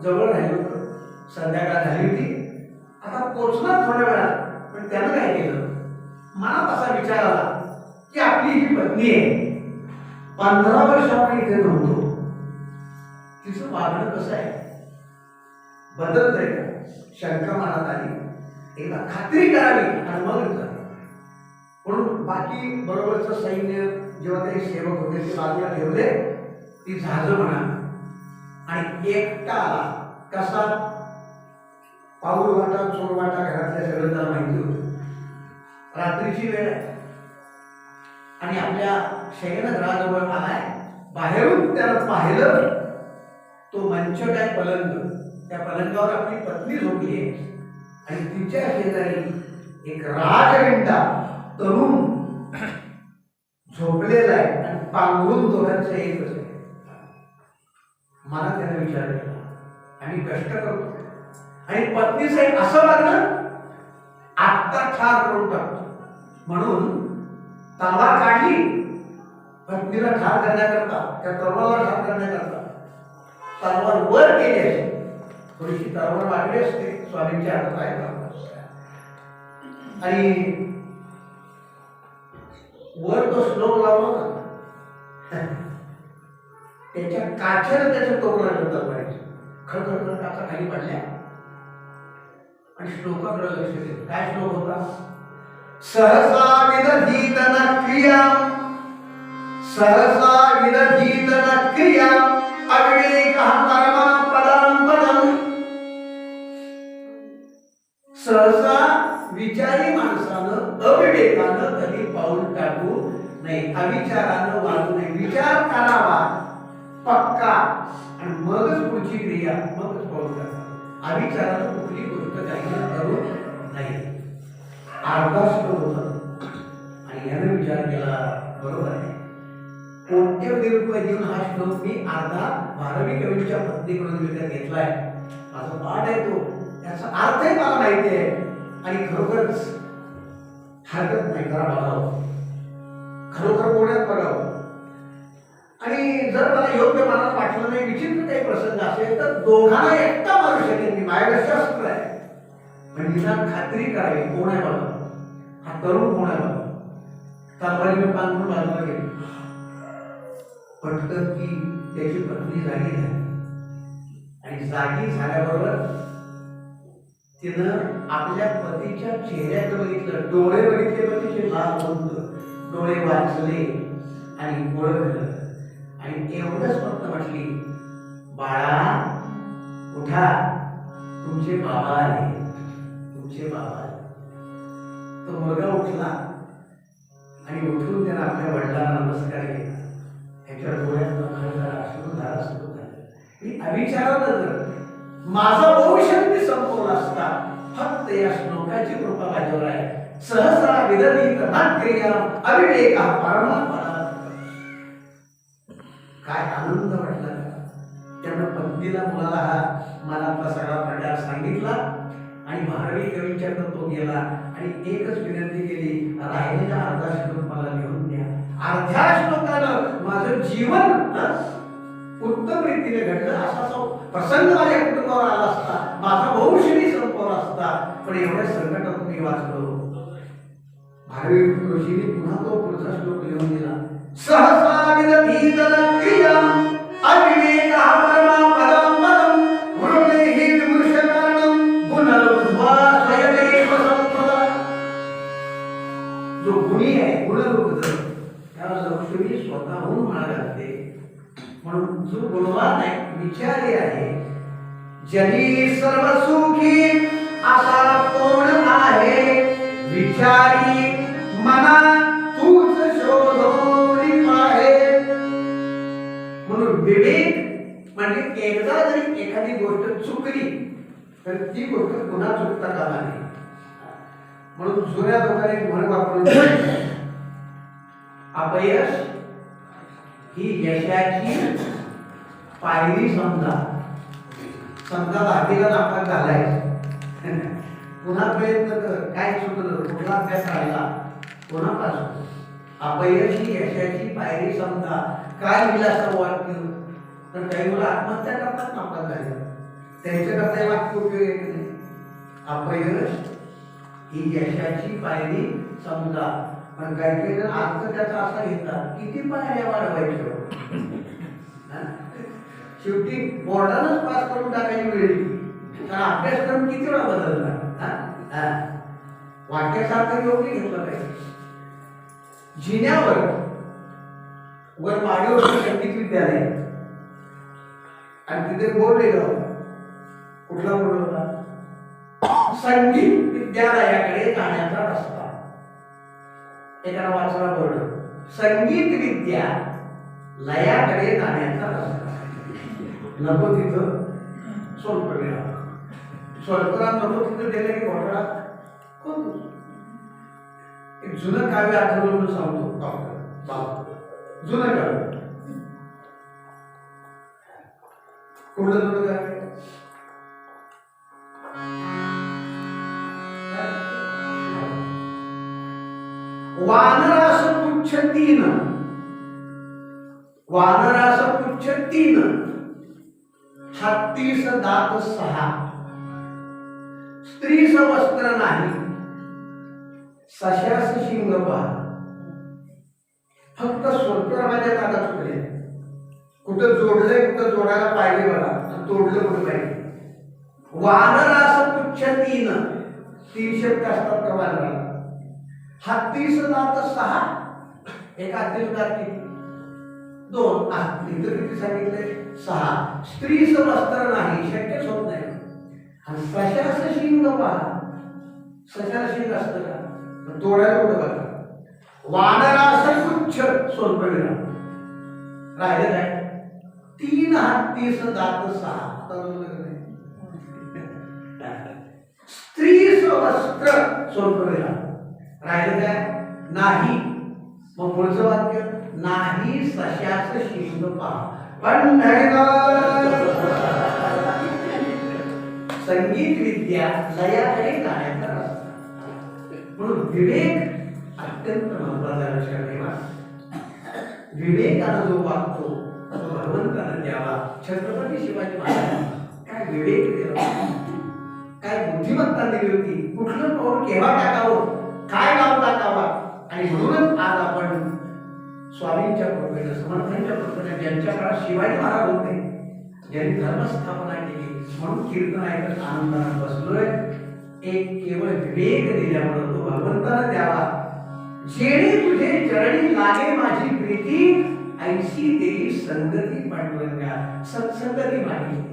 जवळ राहिलं होतं, संध्याकाळ झाली होती. आता पोचणार थोड्या वेळात, पण त्यानं काय केलं, मनात असा विचार आला की आपली ही पत्नी आहे, 15 वर्ष आपण इथे नव्हतो, तिचं वागणं कसं आहे, बदलत आहे का, शंका मनात आली. एकदा खात्री करावी आणि मग म्हणून बाकी बरोबरचं सैन्य जेव्हा काही सेवक होते ते बाजूला ठेवले. ती झाज म्हणा आणि एकटा आला. कसा, पाऊल वाटा चोर वाटा घरातल्या सगळं त्याला माहिती होतं. रात्रीची वेळ आहे आणि आपल्या शयनगृहाजवळ आलाय. बाहेरून त्याला पाहिलं तो मंचटाय पलंग, त्या पलंगावर आपली पत्नी झोपली आहे आणि तिच्या शेजारी एक राजविंडा तरुण झोपलेला आहे आणि पांघरून दोघांचं एकच आहे. मला त्याने विचार केला आणि कष्ट करतो आणि पत्नीचं असं वागणं आत्ता ठार करून टाकतो, म्हणून तलवार काढली. पत्नीला ठार करण्याकरता, त्या तलवारला ठार करण्याकरता तलवार वर केली असते. थोडीशी तलवार वाढली असते, स्वामींच्या हातात आहे आणि वर तो श्लोक लावला होता, त्याच्या काचेला त्याचं टोक लागलं तलवारीचं. खडखड काचा खाली पडल्या आणि श्लोकाकडे लक्ष दिलं. काय श्लोक होता, सहसा विदधीत न क्रिया, सहसा विदधीत न क्रिया, अविवेकः परमः पदं पदं. सहसा विचारी माणसानं अविवेकानं कधी पाऊल टाकू नये, अविचारानं वागू नये. विचार करावा पक्का आणि मगच पुढची क्रिया, मगच पाऊल टाकावं. अविचारानं कुठली गोष्ट काही करू नये. अर्धा श्लोक होता आणि याने विचार केला, बरोबर आहे, कोट्यवधी रुपये देऊन हा श्लोक मी अर्धा भारवी कवीच्या पत्नीकडून विकत घेतलाय. माझा पाठ आहे तो, त्याचा अर्थही मला माहिती आहे आणि खरोखरच हरकत नाही, करा बघावं, खरोखर पुण्यात बघावं. आणि जर मला योग्य मनात वाटलं नाही, विचित्र काही प्रसंग असेल तर दोघांना एकटा मारू शकेल मी, माझ्याकडे शस्त्र आहे. पण निदान खात्री करावी कोण आहे बघा, हा तरुण कोण आहे बघा. तलवारीने पांघरून बाजूला गेली. पटकन की त्याची पत्नी जागी झाली आणि जागी झाल्याबरोबर तिनं आपल्या पतीच्या चेहऱ्यात बघितलं, डोळे बघितले, पतीचे लाल होत, डोळे वाचले आणि ओळखलं आणि एवढंच फक्त म्हटली, बाळा उठा, तुमचे बाबा आले, तुमचे बाबा आले. तो मुलगा उठला आणि उठून त्यानं आपल्या वडिलांना नमस्कार केला. त्याच्या डोळ्यात अश्रू झाला, सुरू झालं. मी अविचारानं जर माझा वंश संपवला असता, फक्त या श्लोकाची कृपा माझ्यावर आहे, सहसा विदधीत नाट्क्रिया अविवेक परमात्मा. काय आनंद वाटला त्यानं पत्नीला मुलाला हा मनातला सगळा प्रकार सांगितला आणि महाराणी कवींच्याकडे तो गेला आणि एकच विनंती केली, राहिलेल्या अर्धा श्लोक मला लिहून द्या. अर्ध्या श्लोकानं माझं जीवन उत्तम रीतीने घडलं. असा प्रसंग माझ्या कुटुंबावर आला असता, माझा भविष्यही संपवला असता, पण एवढ्या संकटातून मी वाचलो. भारवी ऋषीने पुन्हा तो पुढचा श्लोक लिहून दिला. सहसा विदधीत नाट्क्रिया अविवेकः परमा पदं पदं मृतेहि विमृशकारणं गुणलब्ध्वा स्वयमेव संपदा. जो गुणी आहे गुणलब्ध त्याला लक्ष्मी स्वतःहून माळ घालते. म्हणून जो गुणवान आहे विचारी आहे, जनी सर्व सुखी असा कोण आहे, विचारी मना तूच शोधून पाहे. म्हणून विवेक म्हणजे एकदा जरी एखादी गोष्ट चुकली तर ती गोष्ट पुन्हा चुकता कामा नये. म्हणून जुन्या लोकांनी म्हण वापरून अपयश ही यशाची पायरी समजा. समजा 10वीला नापास झालाय, पुन्हा प्रयत्न कर, काय चुकलं, कुठला अभ्यास राहिला, पुन्हा पास हो. अपयश ही यशाची पायरी समजा. काय लिहिलं असं वाक्य तर काही मुलं आत्महत्या करतात नापास झाले, त्यांच्याकरता हे वाक्य उपयोग येत नाही. अपयश ही यशाची पायरी समजा. पण काही काही जण अर्थ त्याचा असा घेतात, किती पायऱ्या वाढवायच्या. शेवटी बोर्डानच पास करून टाकायची वेळ येते, कारण अभ्यासक्रम किती वेळा बदलला. वाक्यासारखं योग्य घेतलं पाहिजे. जिन्यावर वर माडीवर संगीत विद्यालय आणि तिथे बोर्ड लिहिलं. कुठला बोर्ड होता? संगीत विद्यालयाकडे जाण्याचा रस्ता. एकाला वाचला बोर्ड, संगीत विद्या लयाकडे जाण्याचा रस्ता. नको तिथं सोलकढीला, सोलकढा नको तिथं गेलं की घोटाळा. कोण एक जुनं काव्य आठवलं म्हणून सांगतो डॉक्टर बाबा, जुनं काव्य. कुठलं जुनं काव्य? वानरास पुच्छ तीन, वानरास पुच्छ तीन, हत्तीस दात सहा, स्त्रीस वस्त्र नाही, सशास शिंग पहा. फक्त स्वल्परामाच्या दादा चुकले. कुठं जोडलंय, कुठं जोडायला पाहिजे बघा, तोडलं कुठं पाहिजे. वानरास पुच्छ तीन, 3 शब्द असतात त्या वानराला. हत्तीस दात सहा, एक हत्तीस दात किती? 2. इतर किती सांगितले? 6. स्त्रीच वस्त्र नाही, शक्यच होत नाही. आणि सशास शिंग पहा, सशाला शिंग असतं का? तोडायला कुठं बघा. वानरास पुच्छ सोलकढीला राहिलं काय? 3 हत्तीस दात 6. स्त्रीच वस्त्र सोलकढीला राहिलं काय? नाही. मग पुढचं वाक्य, नाही सशाच शिंग पहा. संगीत विद्या लयाकडे जाण्याचा रस्ता. म्हणून विवेक अत्यंत महत्वाचा. लक्षात ठेवा, विवेकानं जो वागतो तो भगवंतानं द्यावा. छत्रपती शिवाजी महाराज काय विवेक दिला, काय बुद्धिमत्ता दिली होती, कुठलं पाऊल केव्हा टाकावं, काय नाव टाकावा. आणि म्हणूनच आज आपण स्वामींच्या कृपेने, समर्थांच्या कृपेने, ज्यांच्या काळात शिवाजी महाराज होते, ज्यांनी धर्मस्थापना केली, म्हणून कीर्तन ऐकत आनंदाने बसलोय. एक केवळ विवेक दिल्यामुळे तो भगवंतानं द्यावा. जेणे तुझे चरणी लागे माझी प्रीती, ऐशी देई संगती पांडुरंगा. सत्संगती मागितली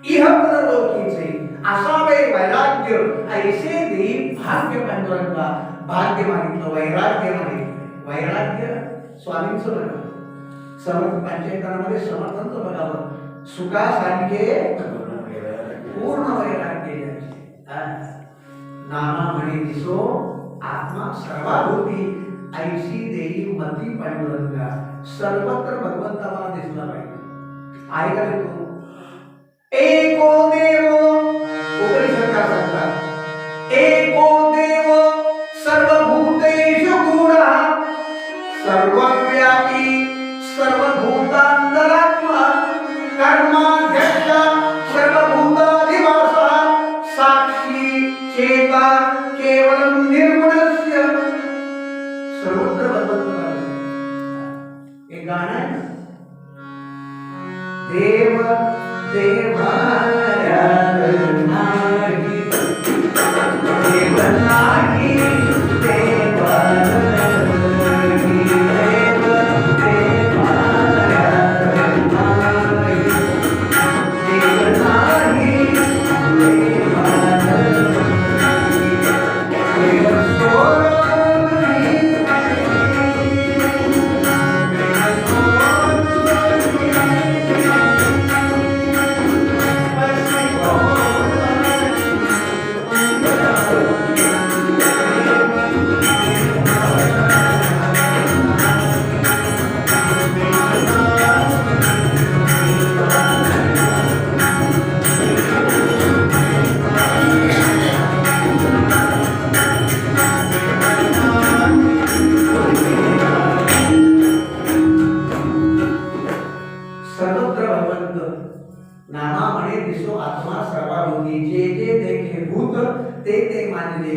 इह परलोकीचे, असावे वैराग्य, ऐसे देई भाग्य पांडुरंगा. भाग्य मागितलं, वैराग्य मागितलं. वैराग्य स्वामींचं बघा, समर्थ पंचायतांमध्ये समर्थांचं बघावं. सुखासारखे पूर्ण वैराग्य. नामा म्हणे दिसो आत्मा सर्वाभूती ऐशी देई मती पांडुरंगा. सर्वत्र भगवंता मला दिसला पाहिजे. आहे का रे तू? एको देव उपनिषद काय सांगतात? एको देव सर्वभूतेषु गूढः सर्वव्यापी सर्वभूतांतरात्मा कर्माध्यक्ष सर्वभूताधिवासः साक्षी चेता केवलं निर्गुणस्य. सर्वत्र भगवंत एक गाणं आहे ना, देव देवारा नाही देव नाही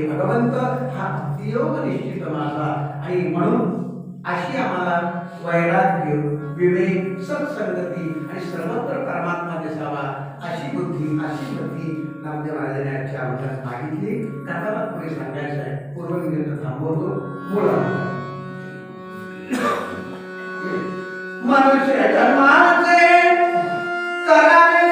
भगवंत हा भक्तियोग निश्चित माझा. आणि म्हणून अशी आम्हाला वैराग्य विवेक सत्संगती आणि सर्वत्र परमात्मा दिसावा अशी बुद्धी अशी बुद्धी नामदेव महाराजांनी आजच्या अवघात मागितली. कथाला पुढे सांगायचं आहे. पूर्वविगत थांबवतो. मुळा मनुष्य जन्माचे करावे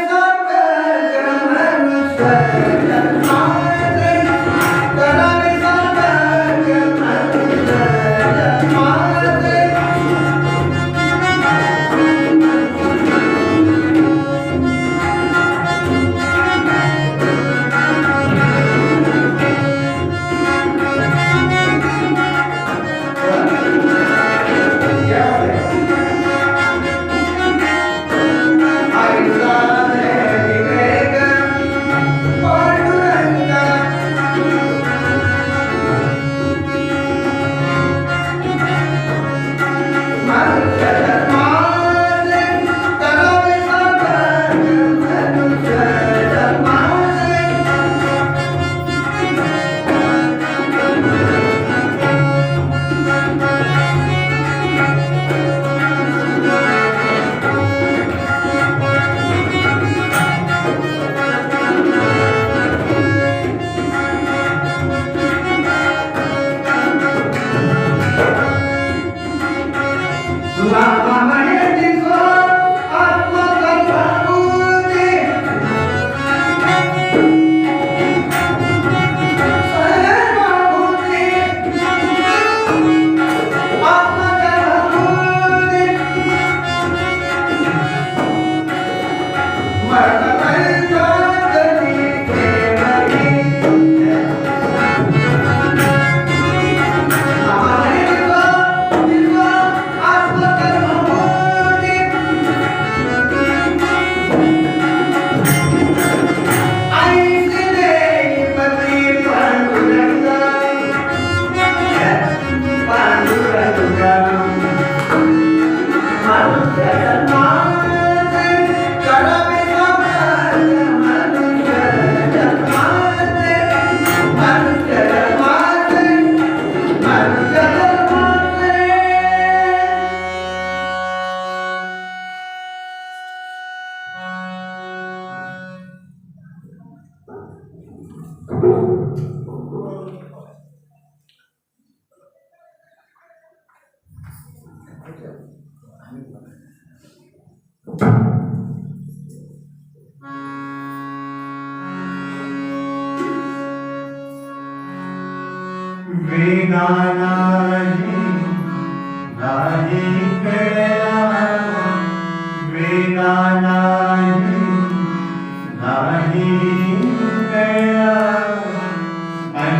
नाही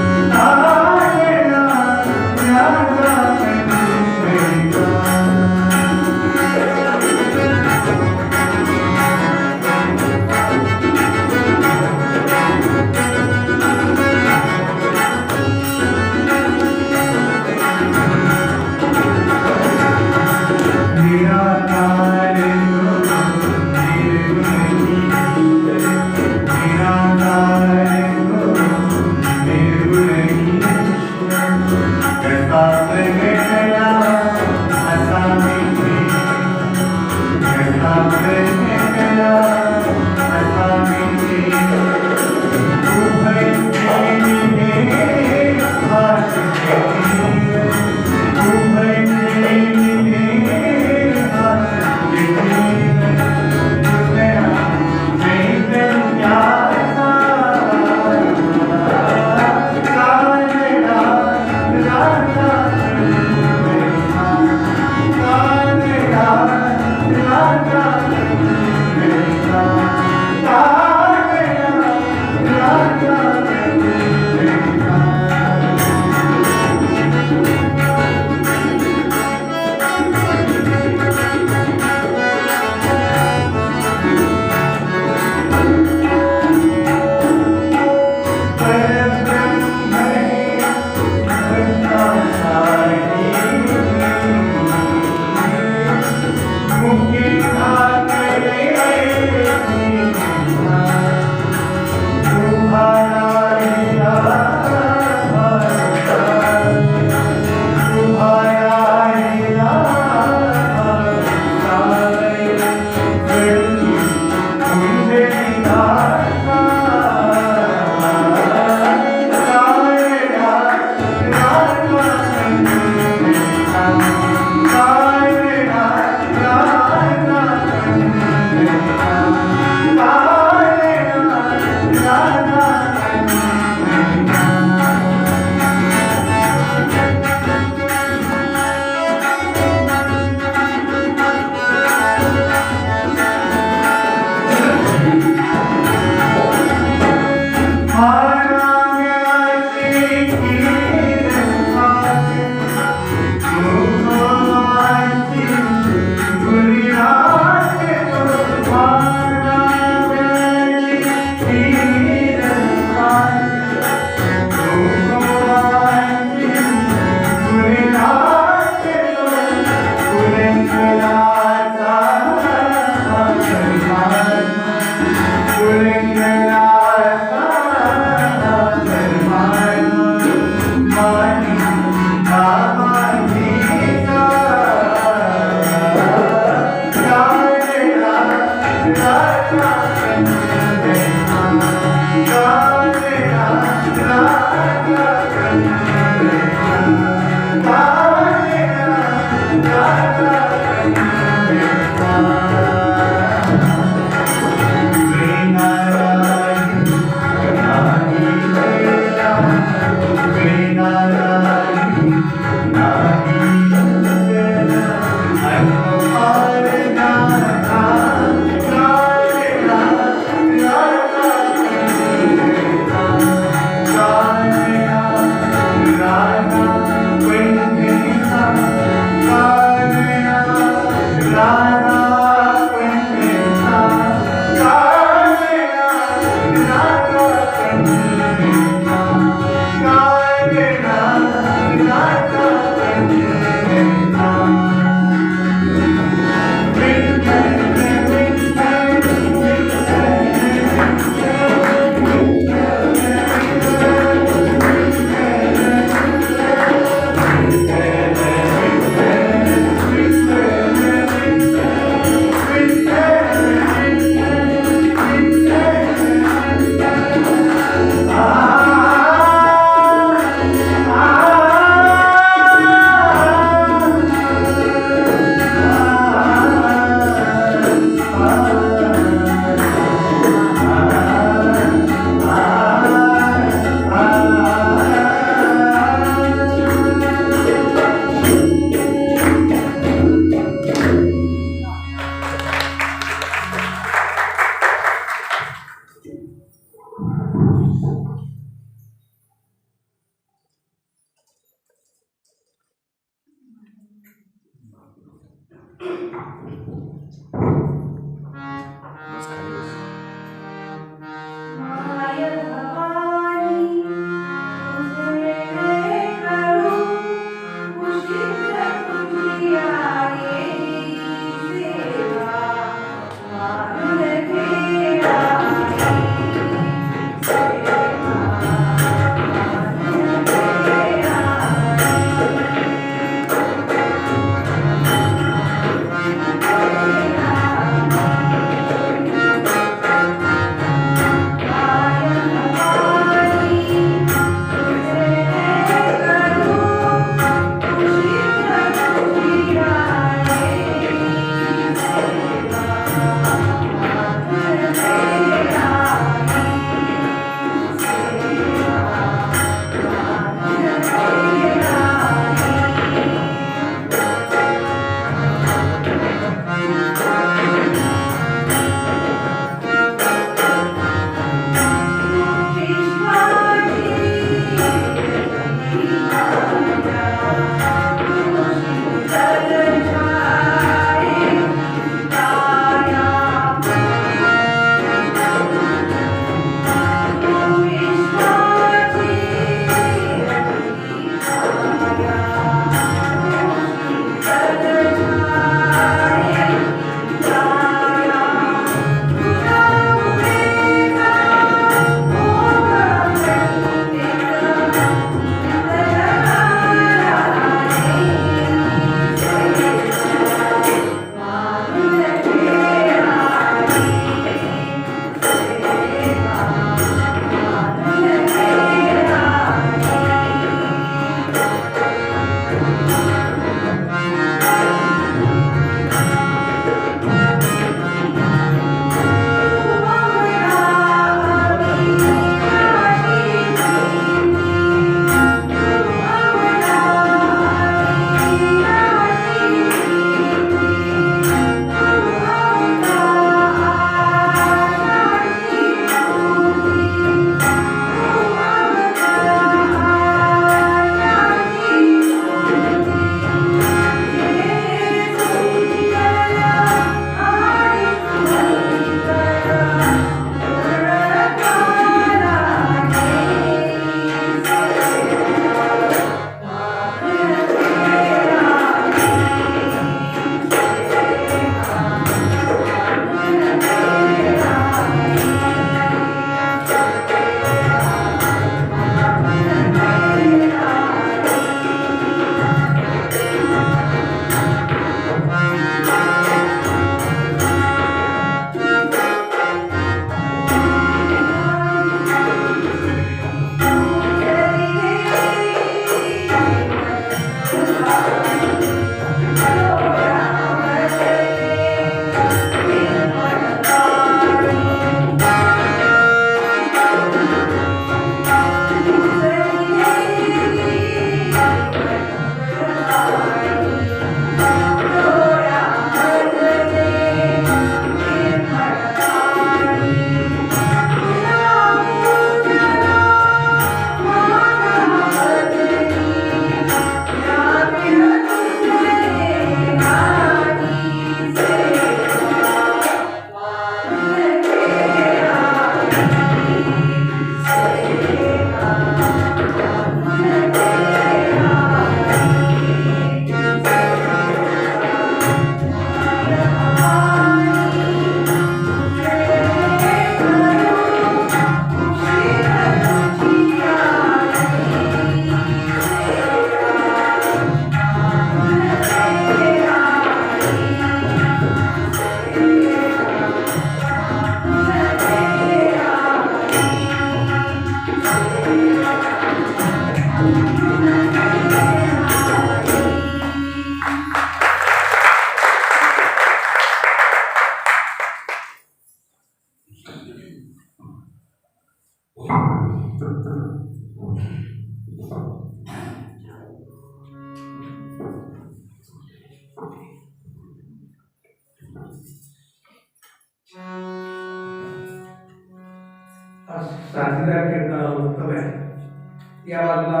साथीदार कीर्तनाला उत्तम आहे. या बाजूला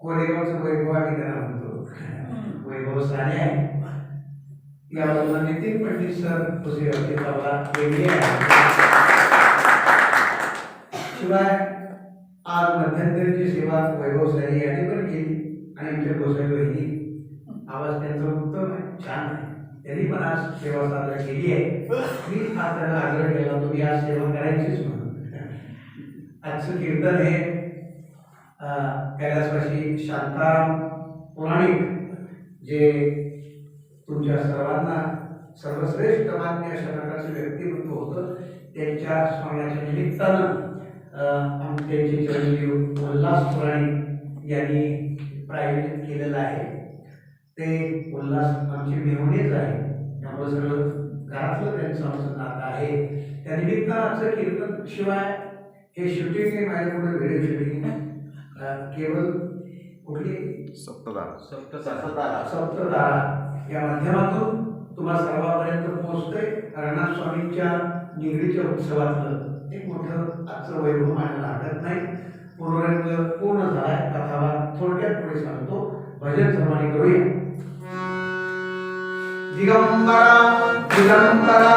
कोरेगावचं वैभव आम्ही त्यांना म्हणतो. वैभव साने आहे. याबद्दल नितीन पंडित सर तुझे होते बाबा वेगळे आहे. शिवाय आज मध्यंतरीची सेवा वैभव सरी यांनी पण केली आणि आमच्या गोसाईवरही आवाज त्यांचा उत्तम आहे, छान आहे. त्यांनी पण आज सेवा सादर केली आहे. मी आज त्यांना आग्रह केला तुम्ही आज सेवा करायचीच म्हणून. आजचं कीर्तन हे कैलासवासी शांताराम पुराणिक जे तुमच्या सर्वांना सर्वश्रेष्ठ मान्य अशा प्रकारचं व्यक्तिमत्व होतं त्यांच्या स्मरणाच्या निमित्तानं त्यांचे चिरंजीव उल्हास पुराणिक यांनी प्रायोजित केलेलं आहे. ते उल्हास आमचे मेहुणेच आहे, त्यामुळे सगळं घरातलं त्यांचं आमचं नातं आहे. त्या निमित्तानं आमचं कीर्तन शिवाय हे शूटिंग आहे माझ्यापुढे व्हिडिओ शूटिंग केवळ कुठली सप्तधारा या माध्यमातून तुम्हा सर्वांपर्यंत पोहोचतंय. रंगनाथ स्वामींच्या निगडीच्या उत्सवातलं एक मोठं आजचं वैभव मानायला हरकत नाही. पूर्वरंग पूर्ण झालाय. कथाभाग थोडक्यात पुढे सांगतो. भजन सर्वांनी करूया. दिगंबरा दिगंबरा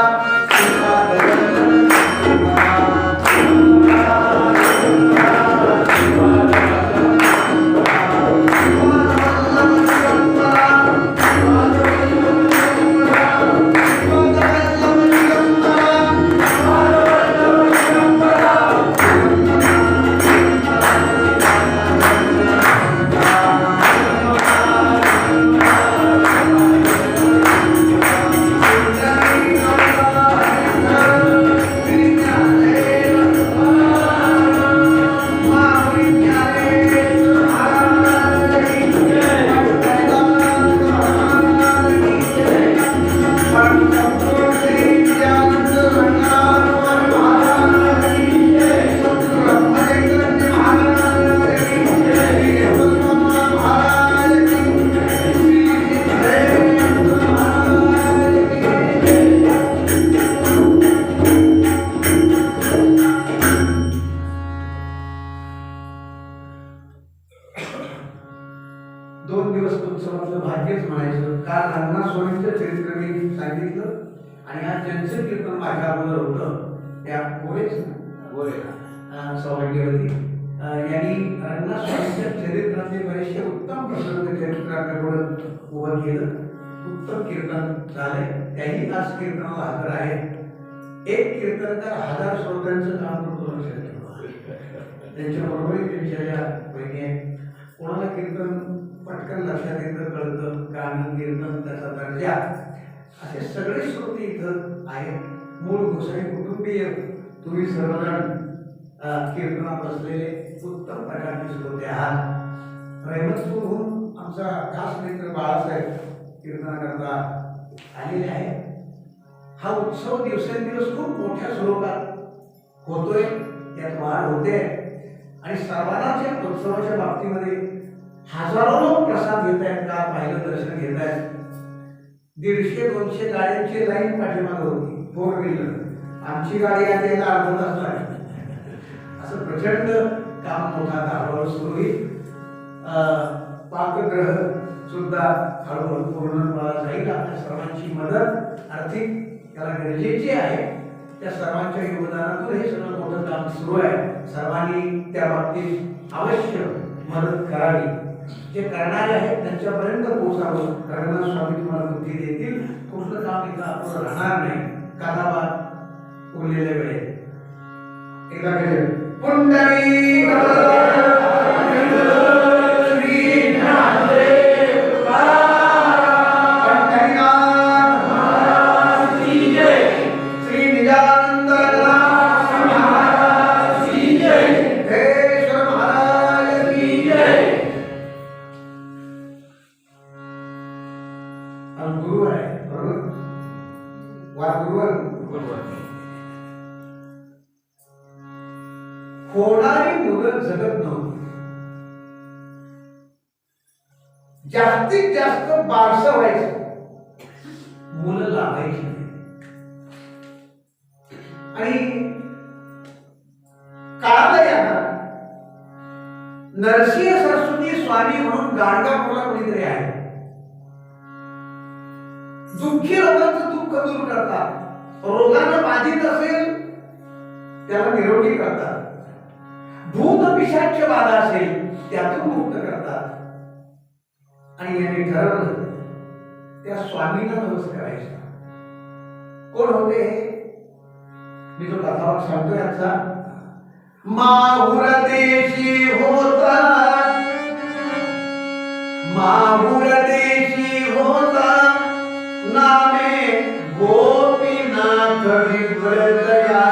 उत्तम कीर्तन झाले. त्याही आज कीर्तनाला हजर आहे. एक कीर्तनकार 1000 श्रोत्यांचं काम करतो. त्यांच्या बरोबर त्यांच्या ज्या बहिणी आहेत, कोणाला कीर्तन पटकन लक्षात येतं, कळतं, गाणं कीर्तन त्याचा दर्जा, असे सगळे श्रोते इथं आहेत. मूळ गोसाई कुटुंबीय तुम्ही सर्वजण कीर्तनात असलेले उत्तम प्रकारचे श्रोते आहात. रहमतपूरहून आमचा खास मित्र बाळासाहेब कीर्तनाकरता आलेले आहे. हा उत्सव दिवसेंदिवस खूप मोठ्या स्वरूपात होतोय, त्यात वाढ होते आणि सर्वांनाच या उत्सवाच्या बाबतीमध्ये हजारो लोक प्रसाद घेत आहेत. का पाहिलं दर्शन घेत आहेत. 150-200 गाड्यांची लाईन पाठीमागे होती, 4 व्हीलर. आमची गाडी यायला अर्धा तास लागला. असं प्रचंड काम मोठा हळूहळू सुरू होईल. पाकग्रह सुद्धा हळूहळू पूर्ण जाईल. आपल्या सर्वांची मदत आर्थिक त्याला गरजेची आहे. त्या सर्वांच्या योगदानातून हे सगळं मोठं काम सुरू आहे. सर्वांनी त्या बाबतीत अवश्य मदत करावी. जे करणारे आहेत त्यांच्यापर्यंत पोहोचावं. रंगनाथ स्वामी तुम्हाला बुद्धी देतील. कुठलं काम इथं आपलं राहणार नाही. कथाभाग उरलेल्या वेळेत एकदा केलं पुंडरी होणारी मुलं जगत नव्हती. जास्तीत जास्त बारसं व्हायचं, मुलं लागायची आणि काळाला याला नरसिंह सरस्वती स्वामी म्हणून गाणगापूरला कोणीतरी आहे. दुःखी लोकांचं दुःख दूर करतात, रोगानं बाधित असेल त्याला निरोगी करतात, भूत पिशाच्य बाधा असेल त्यातून मुक्त करतात. आणि यांनी ठरवलं त्या स्वामींना नमस्कार करायचा. कोण होते? मी तो कथावाक सांगतो याचा. माहुर देशी होता, माहुर देशी होता, नामे गोपीनाथ विव्रतया.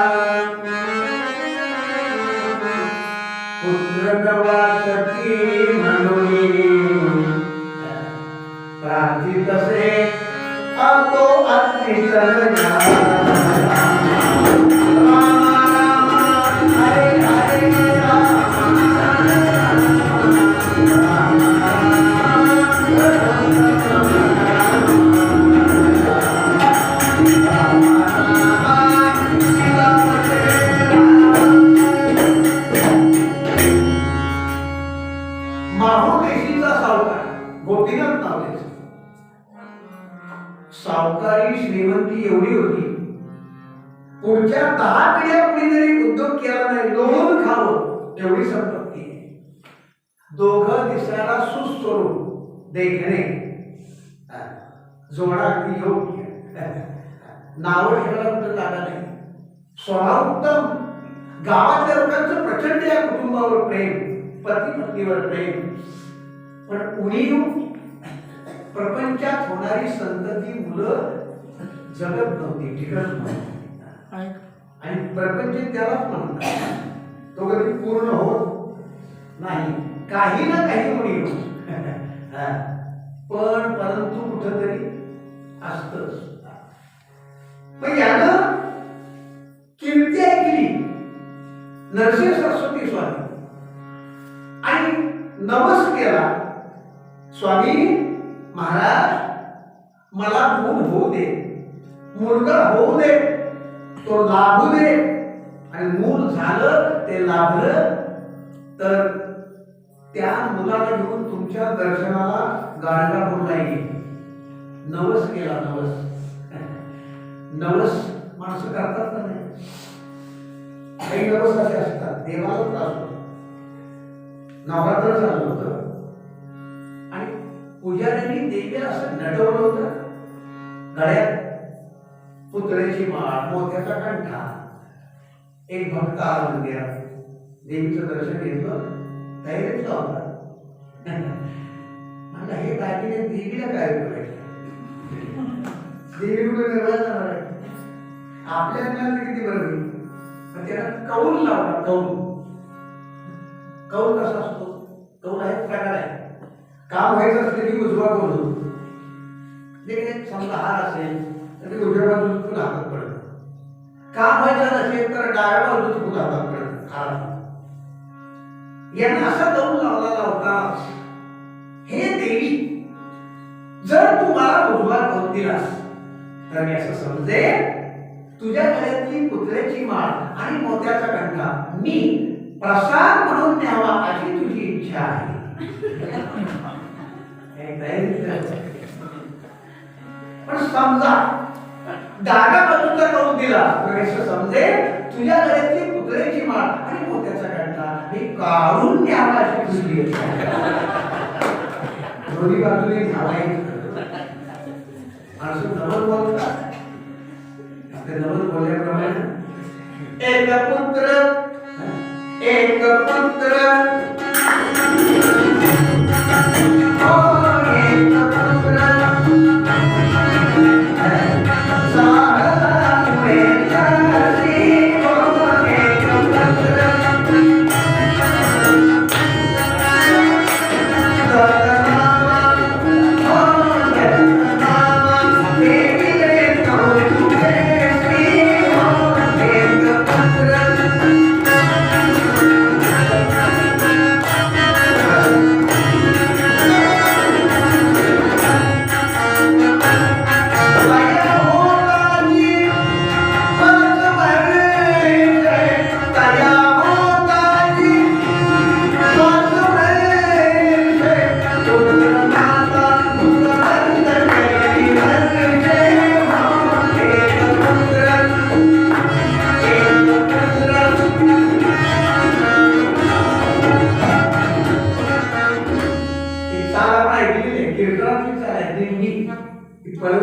पुत्र नवासती म्हणून प्रार्थित असे तो अग्नितन गोपीनाथ नाव त्याचं. सावकारी श्रीमंती एवढी होती, पुढच्या 10 पिढ्या कुणीतरी उद्योग केला नाही, लोळून खावं एवढी संपत्ती. दोघं दिसायला सुस्वरूप, देखणे, जोडा अगदी योग्य, नाव ठेवायला कुठं जागा नाही, स्वभाव उत्तम, गावातल्या लोकांचं प्रचंड या कुटुंबावर प्रेम, पती पत्नीवर प्रेम. पण उणीव प्रपंचात होणारी संतती मुलं जगत नव्हती, टिकत नव्हती. आणि प्रपंच त्यालाच म्हणतात, तो कधी पूर्ण होत नाही, काही ना काही उणीव. पण परंतु कुठंतरी असतच. पण यानं कीर्ती ऐकली नरसिंह सरस्वती स्वामी आणि नमस केला. स्वामी महाराज, मला मूल होऊ दे, मुलगा होऊ दे, तो लाभू दे. आणि मूल झालं, ते लाभलं तर त्या मुलाला घेऊन तुमच्या दर्शनाला गाणगापूरला येईल. नवस केला. नवस माणसं करतात का नाही? काही नवस असे असतात, देवाला त्रास होतो. नवरात्र चालू होतं आणि पुजाऱ्यांनी देवीला असं नटवलं होतं, गळ्यात पुतळ्याची माळ, मोत्याचा कंठा. एक भक्त आला मंदिरात, देवीचं दर्शन घेतलं, तयारीतला होता. म्हणलं हे दागिने देवीला काय करायचं? देवी कुठे निर्वाह जाणार आहे? आपल्या ज्ञानात किती बरं होईल. पण त्याला कौल लावला. कौल कसा असतो? कौल आहे प्रकार आहे. काम व्हायचं असलं की उजवा कौल होतो. समजा हार असेल तर ते उजव्या बाजूला चुकून हातात पडतं. काम व्हायचं नसेल तर डाव्या बाजूला चुकून हातात पडतं. हार यांना असा कौल लावलेला होता, हे देवी, जर तू मला उजवा कौल दिलास तर मी असं समजे तुझ्या गळ्यातली पुतळ्याची माळ आणि मोत्याचा कंठा मी प्रसाद म्हणून न्यावा अशी तुझी इच्छा आहे. पण समजा डाव्या बाजूचा कौल दिला तर असं समजे तुझ्या गळ्यातली पुतळ्याची माळ आणि मोत्याचा कंठा मी काढून न्यावा अशी तुझी इच्छा आहे. दोन्ही बाजूने न्यावायचं. माणसं नवल बोलतात. नवल बोलल्याप्रमाणे एक पुत्र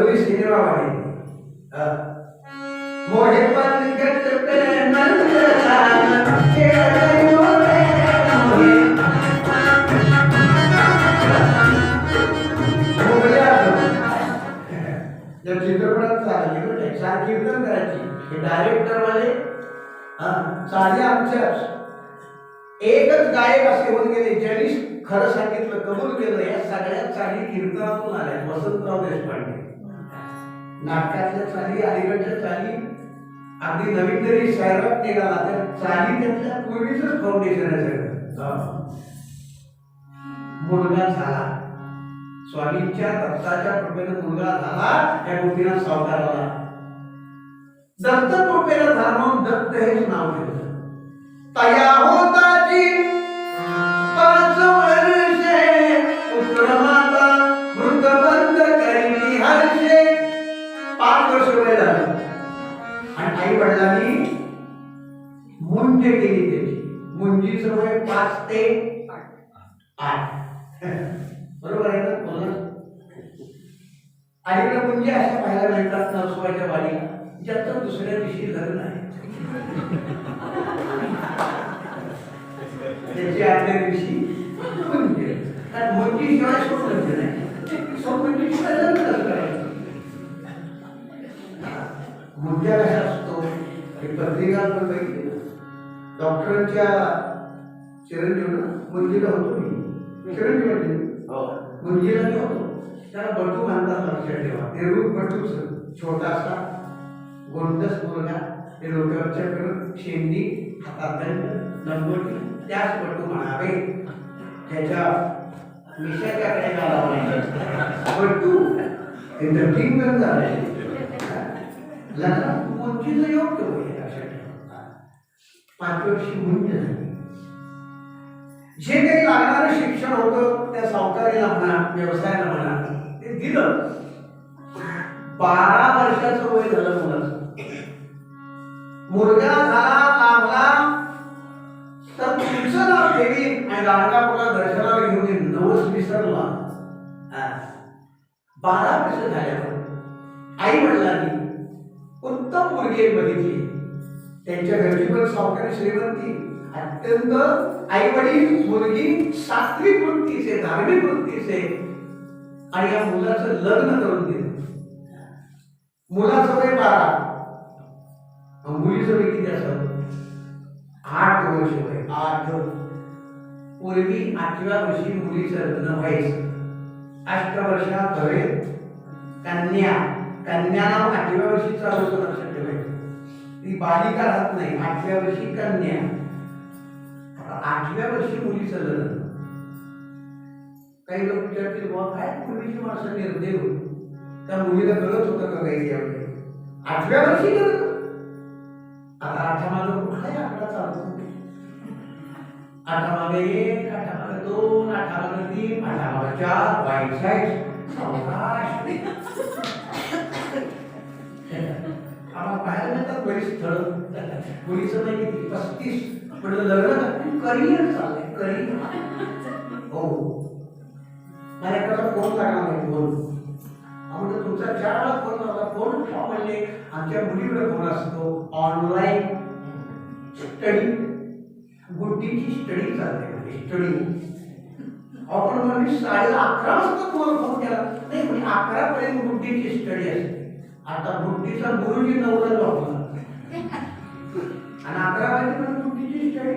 पल्लवी सिनेमावाली मोहे पंकज पे नंदलाल खेळयो रे मोहे जब चित्रपटात चालली होते सारखी कीर्तन करायची हे डायरेक्टर वाले चाली आमच्याच एकच गायक असे होऊन गेले ज्यांनी खरं सांगितलं कबूल केलं या सगळ्या चाली कीर्तनातून आल्या वसंतराव देशपांडे नाटकातल्या चाली अलीकडच्या चाली अगदी नवीन जरी शहरात निघाला तर चाली त्यातल्या पूर्वीच फाउंडेशन आहे सगळं मुलगा झाला स्वामींच्या दत्ताच्या कृपेने मुलगा झाला या गोपीना सावकाराला दत्त कृपेला झाला म्हणून दत्त हेच नाव ठेवलं तया होताची 5 वर्षे पुत्र माता मृतबंध करी हर्षे 5 वर्ष वय झालं आणि आई वडिलांनी मुंज केली त्याची मुंजीचं वय 5 ते 8 बरोबर आहे ना बोला आईकडे मुंजी अशा पाहायला मिळतात नरसोबाच्या बारीला ज्याचं दुसऱ्या दिवशी लग्न आहे त्याची आदल्या दिवशी मुंजी कारण मुंजी शिवाय सोडलं नाही मुंजी शिवाय लग्न कसं करायचं मुंज्या कशा असतो हे पत्रिका पण बघितली डॉक्टरांच्या चिरंजीवना मुंजीला होतो मी चिरंजीव मुंजीला मी होतो त्याला बटू म्हणतात लक्षात ठेवा ते रूप बटूच छोटासा गोंडस मुलगा ते डोक्यावरच्या शेंडी हातात दंड लंगोटी त्याच बटू म्हणावे त्याच्या मिशाच्या कडे गाला बटू हे तर किंगन झाले लग्नात मुंजीचं योग्य होईल लक्षात ठेवा 5 वर्षी मुंज झाली जे काही लागणारं शिक्षण होतं त्या सावकारीला म्हणा व्यवसायाला म्हणा ते दिलं 12 वर्षाचं वय झालं मुलाचं मुलगा झाला लागला तर तुमचं नाव ठेवी आणि गाणगापूरला दर्शनाला घेऊन येईल नवस विसरला 12 वर्ष झाल्यावर आई वडिलांनी उत्तम मुलगी बघितली त्यांच्या घरची पण सावकारी श्रीमंती अत्यंत आई वडील मुलगी सात्विक वृत्तीचे धार्मिक वृत्तीचे आणि या मुलाचं लग्न करून दिलं मुलाचं वय 12 मुलीचं वय किती असावं 8 वर्ष वय 8 पूर्वी 8व्या वर्षी मुलीचं लग्न व्हायचं 8 वर्षात भवेल कन्या कन्या नाव 8व्या वर्षी चालू लक्षात ठेवायचं ती बालिका राहत नाही 8व्या वर्षी कन्या 8व्या वर्षी मुलीचं लग्न काही लोक विचारतील बाबा काय पूर्वीची माणसं निर्दय होती त्या मुलीला कळत होतं का काही यावेळी 8व्या वर्षी लग्न आता 8 मागे कुठलाही आकडा चालतो 8 मागे 1 8 मागे 2 8 मागे 3 8 मागे 4 वाईट साईड सावकाश आम्हाला पाहायला मिळतात बरीच स्थळ मुलीचं नाही किती 35 पण लग्न करिअर चाललंय करिअर हो मला एखादा फोन लागला नाही फोन म्हणजे तुमचा 4 वेळा फोन लावला फोन म्हणजे आमच्या मुलीकडे फोन असतो ऑनलाईन स्टडी गुड्डीची स्टडी चालते स्टडी आपण म्हणजे 11:30 वाजता तुम्हाला फोन केला नाही म्हणजे 11 पर्यंत गुड्डीची स्टडी असते आता गुड्डीचा गुरुजी 9ला झोपला आणि 11 वाजेपर्यंत गुड्डीची स्टडी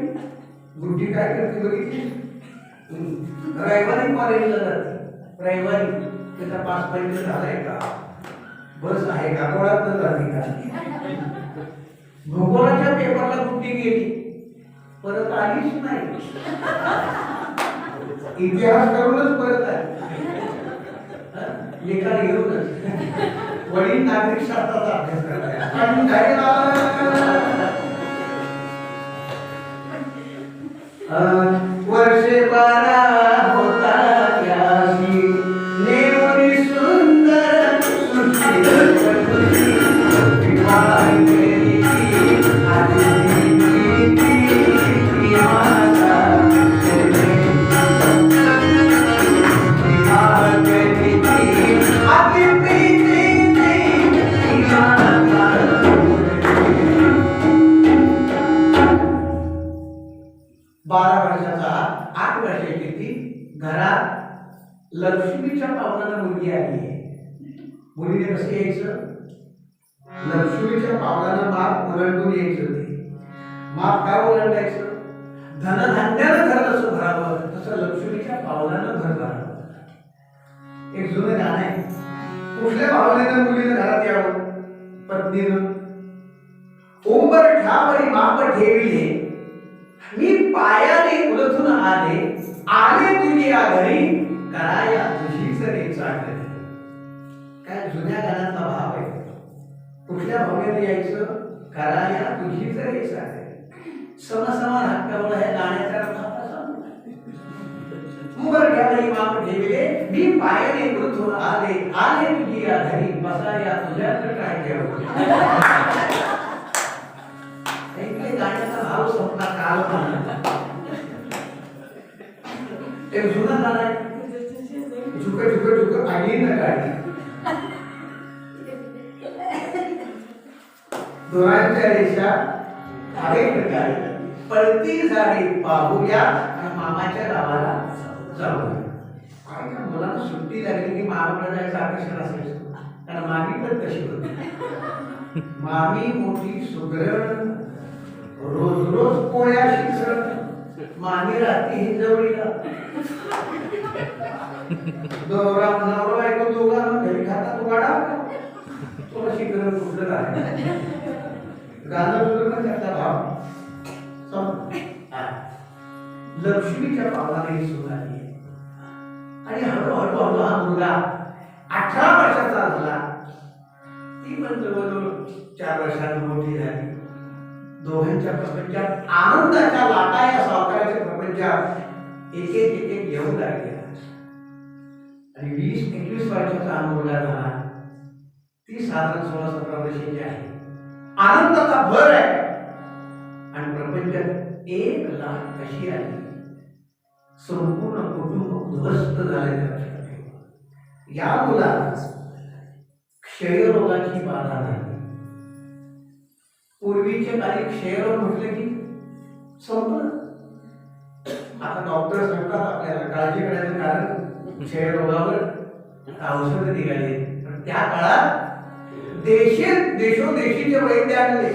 गुड्डी काय करते बघितली रविवारी कॉलेजला जाते रविवारी त्याचा 5 महिने झालाय का बस आहे का गोळात जाते का भूगोलाच्या पेपरला गुड्डी गेली परत आलीच नाही इतिहास करूनच परत आहे लेखा घेऊनच वडील नागरिक शास्त्राचा अभ्यास करतात वर्षे 12 होता त्यासी नेवरी सुंदर सुशील कसं यायचं? लक्ष्मीच्या पावलानं माप ओलांडून यायचं. ते माप काय ओलांडायचं? धनधान्यानं घर कसं भरावं तसं लक्ष्मीच्या पावलानं घर भरावं. एक जुनं गाणं आहे. कुठल्या भावनेनं मुलीनं घरात यावं? पत्नीनं उंबर ठावरी माप ठेविले, मी पायाने उलथून आले, आले तुझी या घरी, कराया तुझीच रे चाकरी. काय जुन्या गाण्याचा भाव आहे. कुठल्या भावनेनं यायचं? कराया तुझीच रे चाकरी. समसमान हक्कामुळे हे गाण्याचा अर्थ आता सांगू. उंबर ठावरी माप ठेविले, मी पायाने उलथून आले, आले तुझी या घरी, बसाया तुझ्याकडे काय ठेव. गाण्याचा भाव संपला काल. एक जुना गाणं आहे. झुक झुक झुक आली न गाडी, दोरांच्या रेषा आहेत गाडी, पळती झाडी पाहूया आणि मामाच्या गावाला जाऊया. आईच्या मुलांना सुट्टी लागली की मामाकडे जायचं आकर्षण असायचं. कारण मामी पण तशी होती. मामी मोठी सुग्रण, रोज रोज पोळ्या शिकत, मामी राहते हिंजवळीला. नवरा बायको दोघांना घरी खातात वाडा. थोडं शिकलं कुठलं काय गाणं तुझं त्याचा भाव. लक्ष्मीच्या पावलाने सुरू आली आणि हळूहळू हळू हा मुलगा 18 वर्षाचा झाला. ती पण जवळजवळ 4 वर्षांनी मोठी झाली. दोघांच्या प्रपंचात आनंदाच्या लाटा या सावकाराच्या प्रपंचात एक एक एक एक येऊ लागल्या. आणि 20-21 वर्षाचा मुलगा झाला. ती साधारण 16-17 वर्षाची आहे. आनंदाचा भर आहे आणि प्रपंचात 1 लाख कशी आली. संपूर्ण कुटुंब उद्ध्वस्त झाले. या मुलाला क्षयरोगाची बाधा झाली. पूर्वीच्या काळी क्षयरोग म्हटलं की संपलं. आता डॉक्टर सांगतात आपल्याला काळजी करण्याचं कारण क्षयरोगावर औषध निघाले. पण त्या काळात देशोदेशीचे वैद्य आणले.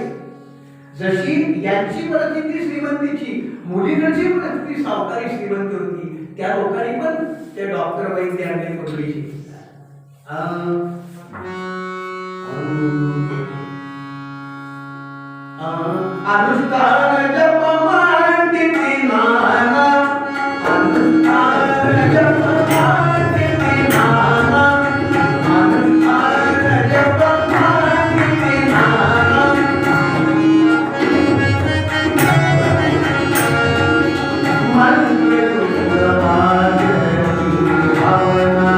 जशी यांची परिस्थिती श्रीमंतीची, मुलीकडची परिस्थिती सावकारी श्रीमंती होती, त्या लोकांनी पण ते डॉक्टर वैद्य आणले पूर्वीचे. अनुष्ठान जप मांडिती नाना, अनुष्ठान जप मांडिती नाना, अनुष्ठान जप मांडिती नाना. मंत्र तुझ भावना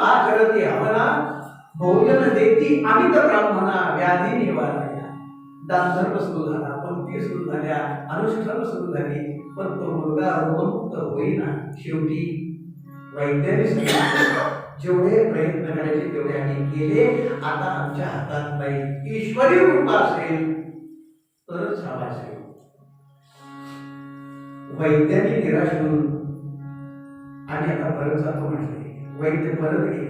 आचरते हवना, भोजन देती अमित ब्राह्मणा, व्याधी निवारया. दानधर्म सुरू झाला, पंक्ती सुरू झाल्या, अनुष्ठान सुरू झाली, पण तो मुलगा रोगमुक्त होईना. शेवटी वैद्याने सांगितलं, जेवढे प्रयत्न करायचे तेवढे आम्ही केले, आता आमच्या हातात नाही. ईश्वरी कृपा असेल तरच हा वाचेल. वैद्याने निराश होऊन आणि आता परत जातो म्हटले. वैद्य परत गेले.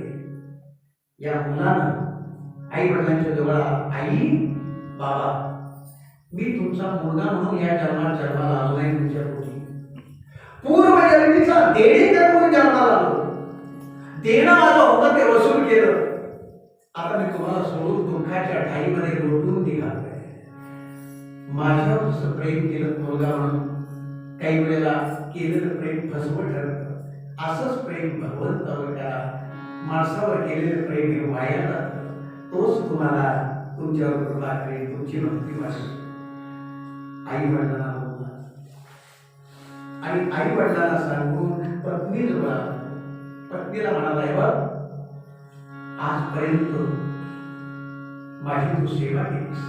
या मुलानं आई वडिलांच्या जवळ, आई बाबा, मी तुमचा मुलगा म्हणून या जन्माला आलो नाही तुमच्या पोटी. पूर्वजन्मीचा देणी करून जन्माला आलो. देणं माझं होतं ते वसूल केलं. आता मी तुम्हाला सोडून दुःखाच्या ठाईमध्ये लोटून निघालोय. माझ्यावर जसं प्रेम केलं मुलगा म्हणून काही वेळेला केलेलं प्रेम फसवं ठरतं. असंच प्रेम भगवंतावर करा. माणसावर केलेलं प्रेम हे वाया जातं. तोच तुम्हाला तुमच्यावर कृपा करेल, तुमची भक्ती वाढेल. आई वडिलांना बोलला आणि आई वडिलांना सांगून पत्नीला म्हणाला, हे बघ, आजपर्यंत माझी तू सेवा केलीस,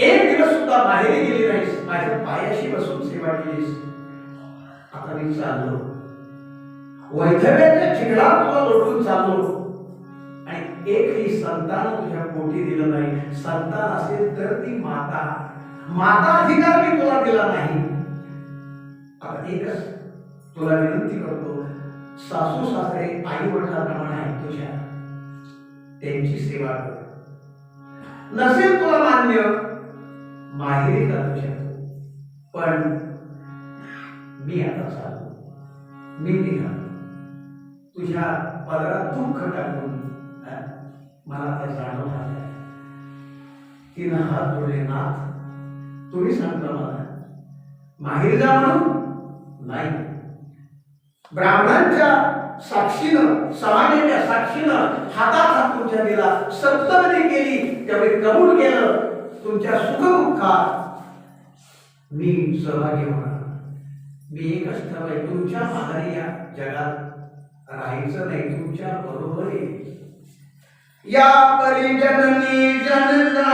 एक दिवस सुद्धा माहेरी गेली नाहीस, माझ्या पायाशी बसून सेवा केलीस. आता मी चाललो, वैधव्याच्या चिखलात तुला लोटून चाललो आणि एकही संतान तुझ्या पोटी दिलं नाही. संतान असेल तर ती माता अधिकार मी तुला दिला नाही. आता एकच तुला विनंती करतो, सासू सासरे आई वडिलांप्रमाणे आहेत तुझ्या, त्यांची सेवा कर. नसेल तुला मान्य, माहेरी कर तुझ्या, पण मी आता चाललो, मी निघालो. तुझ्या पदरात दुःख टाकून मला आता जाणवं झालं. तिनं हात जोडले, नाथ तुम्ही सांगता मला माहेर जा म्हणून? नाही. ब्राह्मणांच्या साक्षीनं, समाजाच्या साक्षीनं हातात हात तुमच्या दिला, सप्तपदी केली, त्यावेळी कबूल केलं. तुमच्या सुखदुःखात मी सहभागी होणार. मी एकच ठरवलंय, तुमच्या माघारी या जगात राहायचं नाही, तुमच्या बरोबर आहे. या परिजननी जनता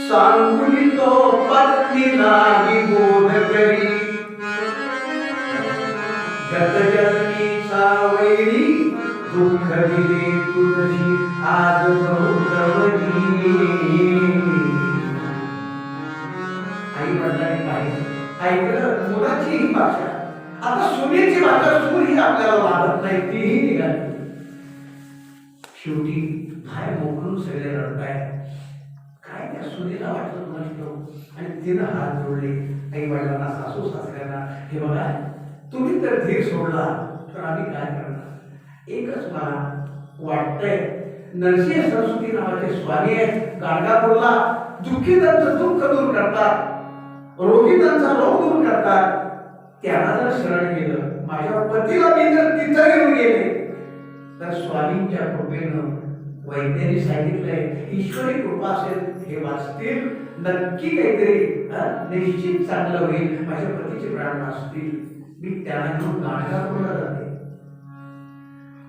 सांगुली तो पत्नीला बोध करी, जगजननीचा वैरी दुःख दिले तुझी आज बहुतवनी. आई वडिलांनी पाहिजे ऐकलं मुलाची ही भाषा. आता सुनेची भाषा सूर ही आपल्याला लागत नाही, तीही निघाली. शेवटी काय मोकळून सगळे रडताय. काय त्या सुनेला वाटलं नसतं आणि तिनं हात जोडले आई वडिलांना, सासू सासऱ्यांना, हे बघा तुम्ही तर धीर सोडला तर आम्ही काय करणार. एकच मला वाटतंय, नरसिंह सरस्वती नावाचे स्वामी आहेत गाणगापूरला, दुःखितांचं दुःख दूर करतात, रोगितांचा रोग दूर करतात. त्यांना जर शरण गेलं, माझ्या पतीला मी जर तिथं घेऊन गेले तर स्वामींच्या कृपेनं वैद्यांनी सांगितलंय, ईश्वरी कृपा असेल हे वाचतील, नक्की काहीतरी निश्चित चांगलं होईल, माझ्या पतीचे प्राण वाचतील. मी त्यांना घेऊन गाणगापूरला जाते.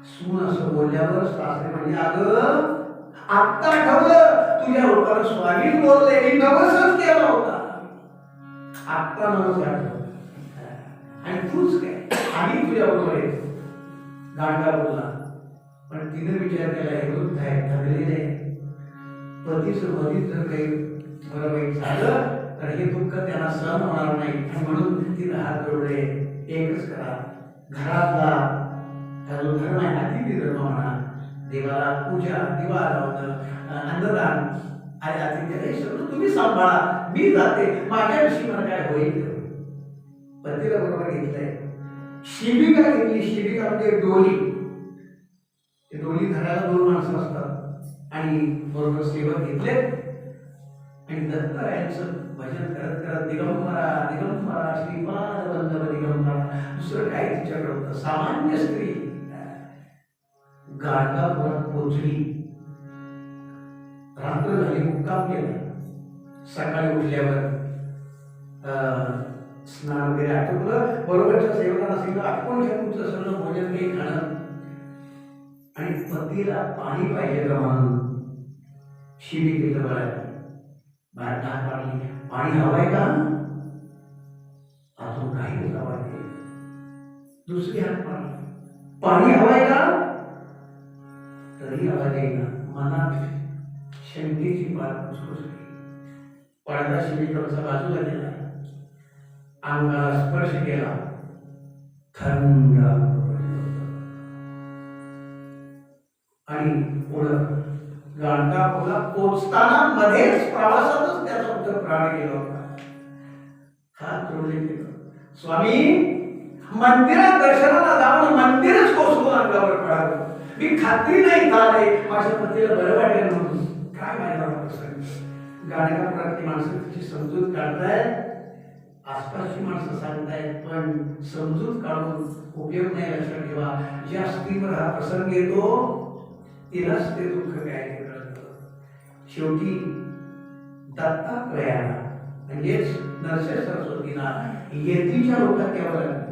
सून असं बोलल्यावर सासरे म्हणजे, अगं आत्ता आठवलं तुझ्या रूपानं स्वामीच बोलले, मी नवसच केला होता, आत्ता नवस आठवलं. आणि तूच काय आणि तुझ्या बरोबर आहे गाणगापूरला. पण तिने विचार केला, हे वृद्ध आहे, ठरलेले पतीचं मधीच जर काही बरं वाईट झालं तर हे दुःख त्यांना सहन होणार नाही. म्हणून तिने हात जोडले, एकच करा, घरातला हा जो धर्म आहे, अतिथी धर्म म्हणा, देवाला पूजा, दिवा लावणं, अन्नदान आणि अतिथी, हे सगळं तुम्ही सांभाळा, मी जाते, माझ्याविषयी मला काय होईल. पतीला बरोबर घेतलंय. शिबिका घेतली. शिबिका म्हणजे डोली. डोली धरायला 2 माणसं असतात आणि बरोबर सेवक घेतले आणि दत्तरायांचं भजन करत करत दिगंबरा दिगंबरा श्रीपाद वल्लभ दिगंबरा, दुसरं काय तिच्याकडे होतं. सामान्य स्त्री गाणगापुरात पोचली. रात्र झाली, मुक्काम केला. सकाळी उठल्यावर स्नान वगैरे आटोपलं, बरोबरच्या सेवकांना सांगितलं, आटोपून घ्या तुमचं सगळं भोजन काही खाणं, आणि पतीला पाणी पाहिजे का म्हणून शिबिकेचं बघायला बाहेर हात पाडली, पाणी हवंय का, अजून काही हवंय. दुसरी हात पाडली, पाणी हवंय का, तरी आवाज येईना. मनात शंकेची बात घुसघुसली. पडदा शिबिकेवरचा बाजूला गेला, अंगाला स्पर्श केला, थंड आणि पुढं गाणगापूरला पोचताना मध्येच प्रवासातच त्याचा उत्तर प्राण गेला होता. हात जोडले गेला, स्वामी मंदिरात दर्शनाला जाऊन मंदिरच कोसळून अंगावर पडावं. मी खात्री नाही झाले माझ्या पतीला बरं वाटेल म्हणून. काय माझ्या प्रसंग गाणगापुरातली माणसं तिची समजूत काढतायत, आसपासची माणसं सांगतायत, पण समजूत काढून उपयोग नाही. लक्षात ठेवा, ज्या स्त्रीवर हा प्रसंग येतो तिलाच ते दुःख काय ते कळतं. शेवटी दत्तात्रयाला म्हणजेच नरसिंह सरस्वतीला येतीच्या रूपात यावं लागलं.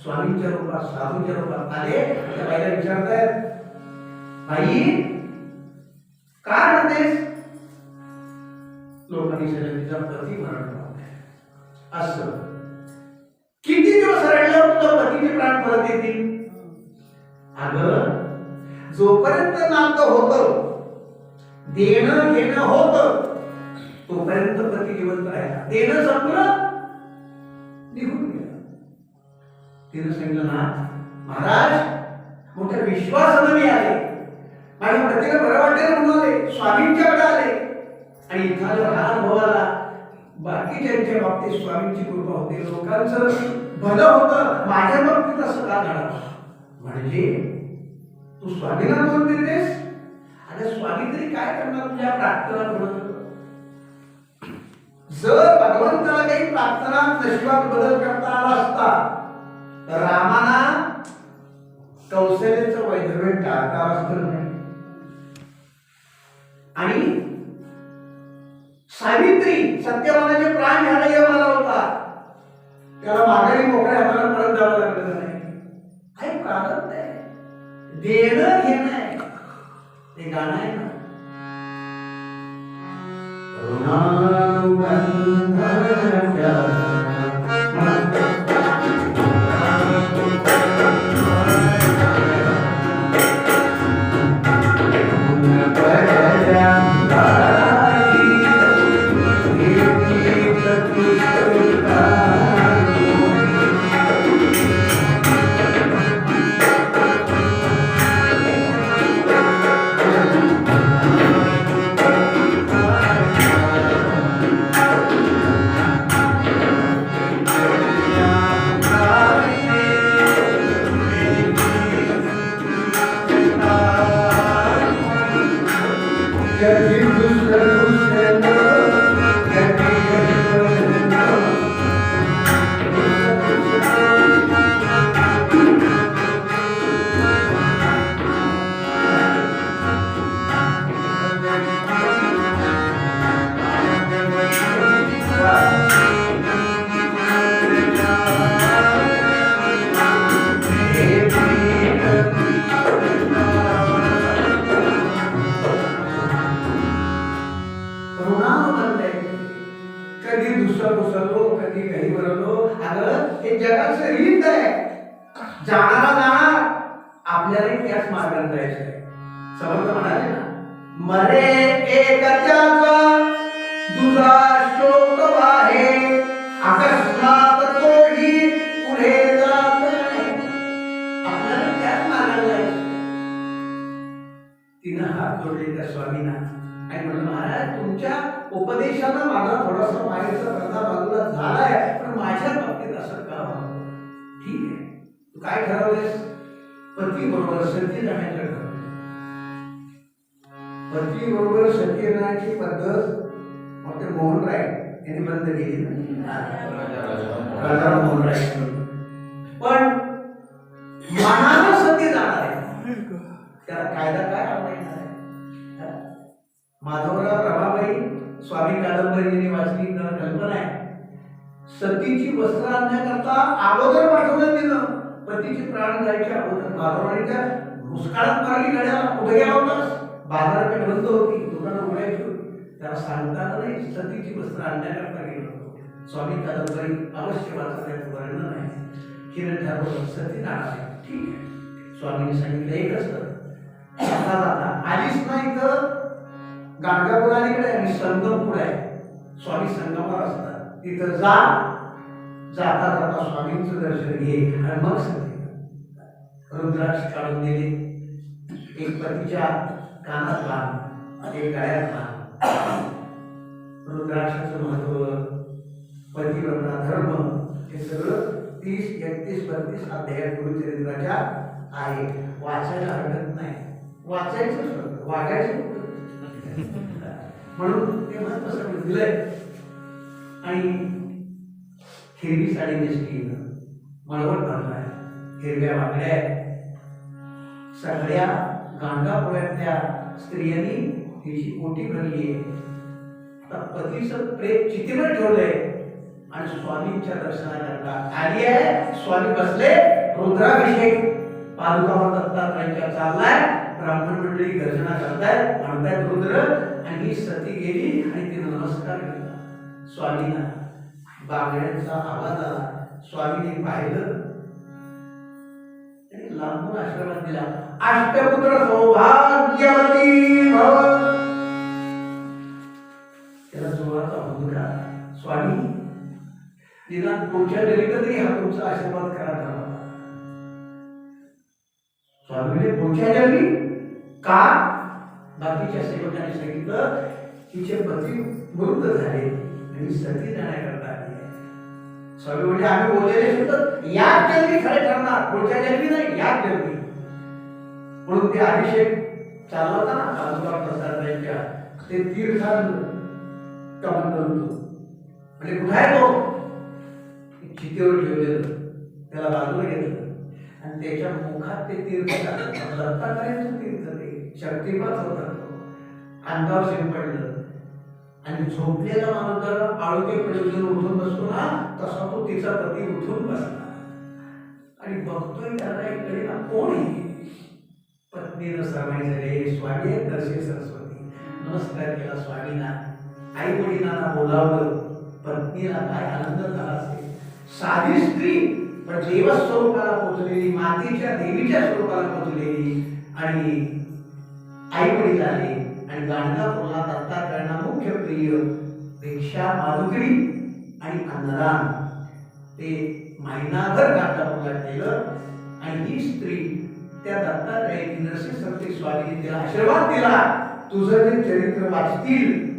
स्वामींच्या रूपात, साधूंच्या रूपात आले. त्या बाईला विचारतायत, बाई का रडतेस? लोकांनी सांगितलं तिचा पती मरण पावलाय. असं किती दिवस रडल्यावर तुझा पतीचे प्राण परत येतील? अगं जोपर्यंत नातं होतं, देणं घेणं होतं, तोपर्यंत पती जिवंत राहिला. देणं संपलं, निघून गेला. तिनं सांगितलं, ना महाराज मोठ्या विश्वासानं मी आले, माझ्या पतीला बरं वाटेल म्हणून आले, स्वामींच्याकडे आले. आणि इथं हा अनुभव आला, बाकीच्यांच्या बाबतीत स्वामींची कृपा होते, लोकांचं भलं होतं, माझ्या बाबतीत असं का घडावं? म्हणजे तू स्वामीला दोन देतेस? आता स्वामी तरी काय करणार तुझ्या प्रार्थना करून? जर भगवंताला काही प्रार्थना नशिबात बदल करता आला असता तर रामाना कौशल्याचं वैधव्य टाळता असतं नाही. आणि सावित्री सत्यवानाचे प्राण घ्यायला येऊन होता, त्याला माघारी मोकळ्या हाताला परत जावं लागलं नाही. काही प्रारब्ध आहे, देणं घेणं आहे. ते गाणं आहे ना, जाणारा जाणार, आपल्याला त्याच मार्गाने जायचंय. समर्थ म्हणाले ना, मरे एकच्याचा दुजा शोक वाहे, अकस्मात तोही पुढे जात नाही. आपल्याला त्याच मार्गाने जायचं. तिनं हात जोडले त्या स्वामींना आणि म्हणलं, महाराज तुमच्या उपदेशानं माझा थोडासा मायेचा प्रथा बाजूला झालाय, पण माझ्या बाबतीत असं का होतं? ठीक आहे, तू काय ठरवलेस? पती बरोबर सती जाण्याचं ठरवलं. पती बरोबर सती जाण्याची पद्धत मोठे मोहनराय यांनी बंद केली ना, राजा मोहनराय. पण मनानं सती जाणार आहे, त्याला कायदा काय आवडायचा आहे? माधवराव रमाबाई स्वामी कादंबरी वाचली कल्पना आहे. सतीची वस्त्र आणण्याकरता अगोदर पाठवलं तिनं, पतीचे प्राण जायच्या अगोदर. माधवराणीच्या मुस्काळात मारली गड्याला, कुठे गेला होतास? बाजारपेठ बंद होती, दुकानं उघडायची होती, त्याला सांगताना नाही, सतीची वस्त्र आणण्याकरता गेलो होतो. स्वामी कादंबरी अवश्य वाचा, त्याचं वर्णन आहे. हिनं ठरवलं सती जाणार आहे, ठीक आहे. स्वामींनी सांगितलं एकच कर, आलीच नाही तर गाणगापूर अलीकडे आणि संगमपूर आहे, स्वामी संगमावर असतात, तिथं जा. जाता जाता स्वामींचं दर्शन घे आणि मग सती. रुद्राक्ष काढून दिले, एक पतीच्या कानात बांध, एक गळ्यात बांध. रुद्राक्षाचं महत्व, पतिव्रता धर्म हे सगळं 30, 31, 32 अध्याय गुरुचरित्राच्या आहे. वाचायला हरकत नाही, वाचायचं फक्त, वागायचं म्हणून ते मस्त सगळं दिलंय. आणि हिरवी साडी नेसली, मळवट घाललाय, हिरव्या वागड्या, सगळ्या गाणगापुऱ्यातल्या स्त्रियांनी हिची ओटी भरली आहे. पतीचं प्रेम चितीवर ठेवलंय आणि स्वामींच्या दर्शनाकरता आली आहे. स्वामी बसले, रुद्राभिषेक पादुकावर दत्तात्रयांच्या चाललाय. ब्राह्मण मंडळी गर्जना करतायत, म्हणतायत रुद्र. आणि ही सती गेली आणि तिने नमस्कार केला स्वामींना. बागड्यांचा आवाज आला, स्वामींनी पाहिलं आणि लांबून आशीर्वाद दिला. अष्टपुत्र सौभाग्यवती भव. त्याला जोराचा हुंदडा. स्वामी निदान पुढच्या जन्मी तरी हा तुमचा आशीर्वाद करा धर्म. स्वामीने पुढच्या जन्मी का? बाकीच्या सेवकांनी सांगितलं तिचे पती मृत झाले आणि सती जाण्याकरता आली आहे. स्वामी म्हणजे आम्ही बोललेले सुद्धा याच जन्मी खरे ठरणार, पुढच्या जन्मी नाही, याच जन्मी. म्हणून ते अभिषेक चालला होता ना पादुका प्रसादांच्या, ते तीर्थान कमंडल होतो. म्हणजे कुठे आहे तो? चितेवर ठेवलेलं, त्याला बाजूला घेतलं आणि त्याच्या मुखात ते तीर्थ टाकलं. दत्तात्रयांचं तीर्थ ते शक्तिपात होता. अंगावर शिंपडलं आणि झोपलेला माणूस जर आळुके पडून उठून बसतो ना, तसा तो तिचा पती उठून बसला आणि बघतोय त्याला इकडे ना कोण आहे. पत्नीनं सर्वांनी झाले, स्वामी दर्शे सरस्वती. नमस्कार केला स्वामींना. आई वडिलांना बोलावलं. पत्नीला काय आनंद झाला असेल. साधी स्त्री पण देव स्वरूपाला पोहोचलेली, मातेच्या देवीच्या स्वरूपाला पोहोचलेली. आणि आई वडील आले आणि गाणगापूरला दत्तात्रयांना मुख्य प्रिय भिक्षा माधुकरी आणि अन्नदान ते महिनाभर गाणगापूरला केलं. आणि ही स्त्री त्या दत्तात्रयांनी नरसिंह स्वामींनी तिला आशीर्वाद दिला, तुझं जे चरित्र वाचतील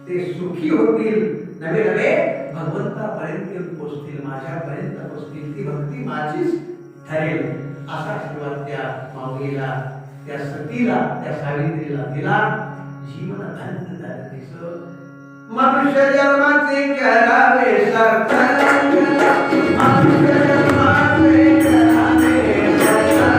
ते सुखी होतील, नवे नवे भगवंतापर्यंत पोचतील, माझ्यापर्यंत पोचतील, ती भक्ती माझीच ठरेल. असा आशीर्वाद त्या माऊलीला, त्या सतीला, त्या सावित्रीला दिला. जीवन धन्य झालं तिचं. मनुष्य जन्माचे करावे सार्थक, मनुष्य जन्माचे करावे सार्थक.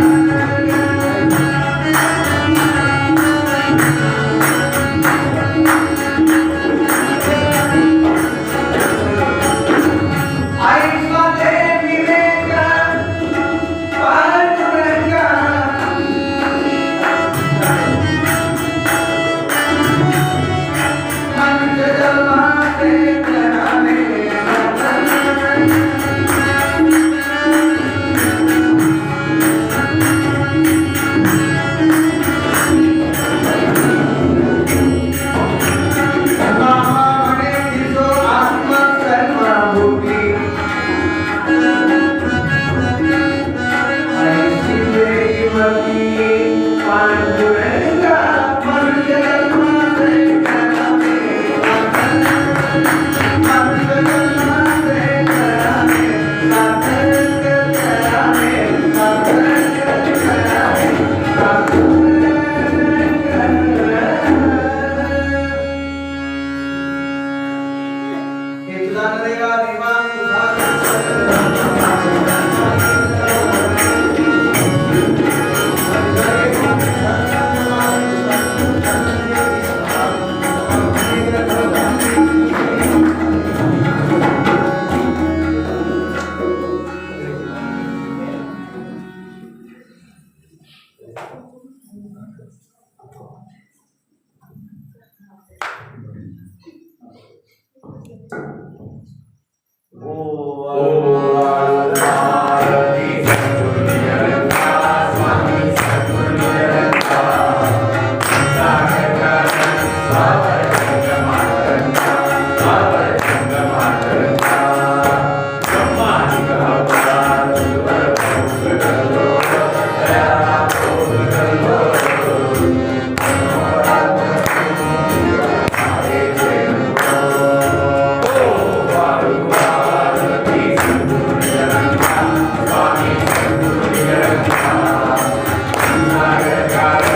जय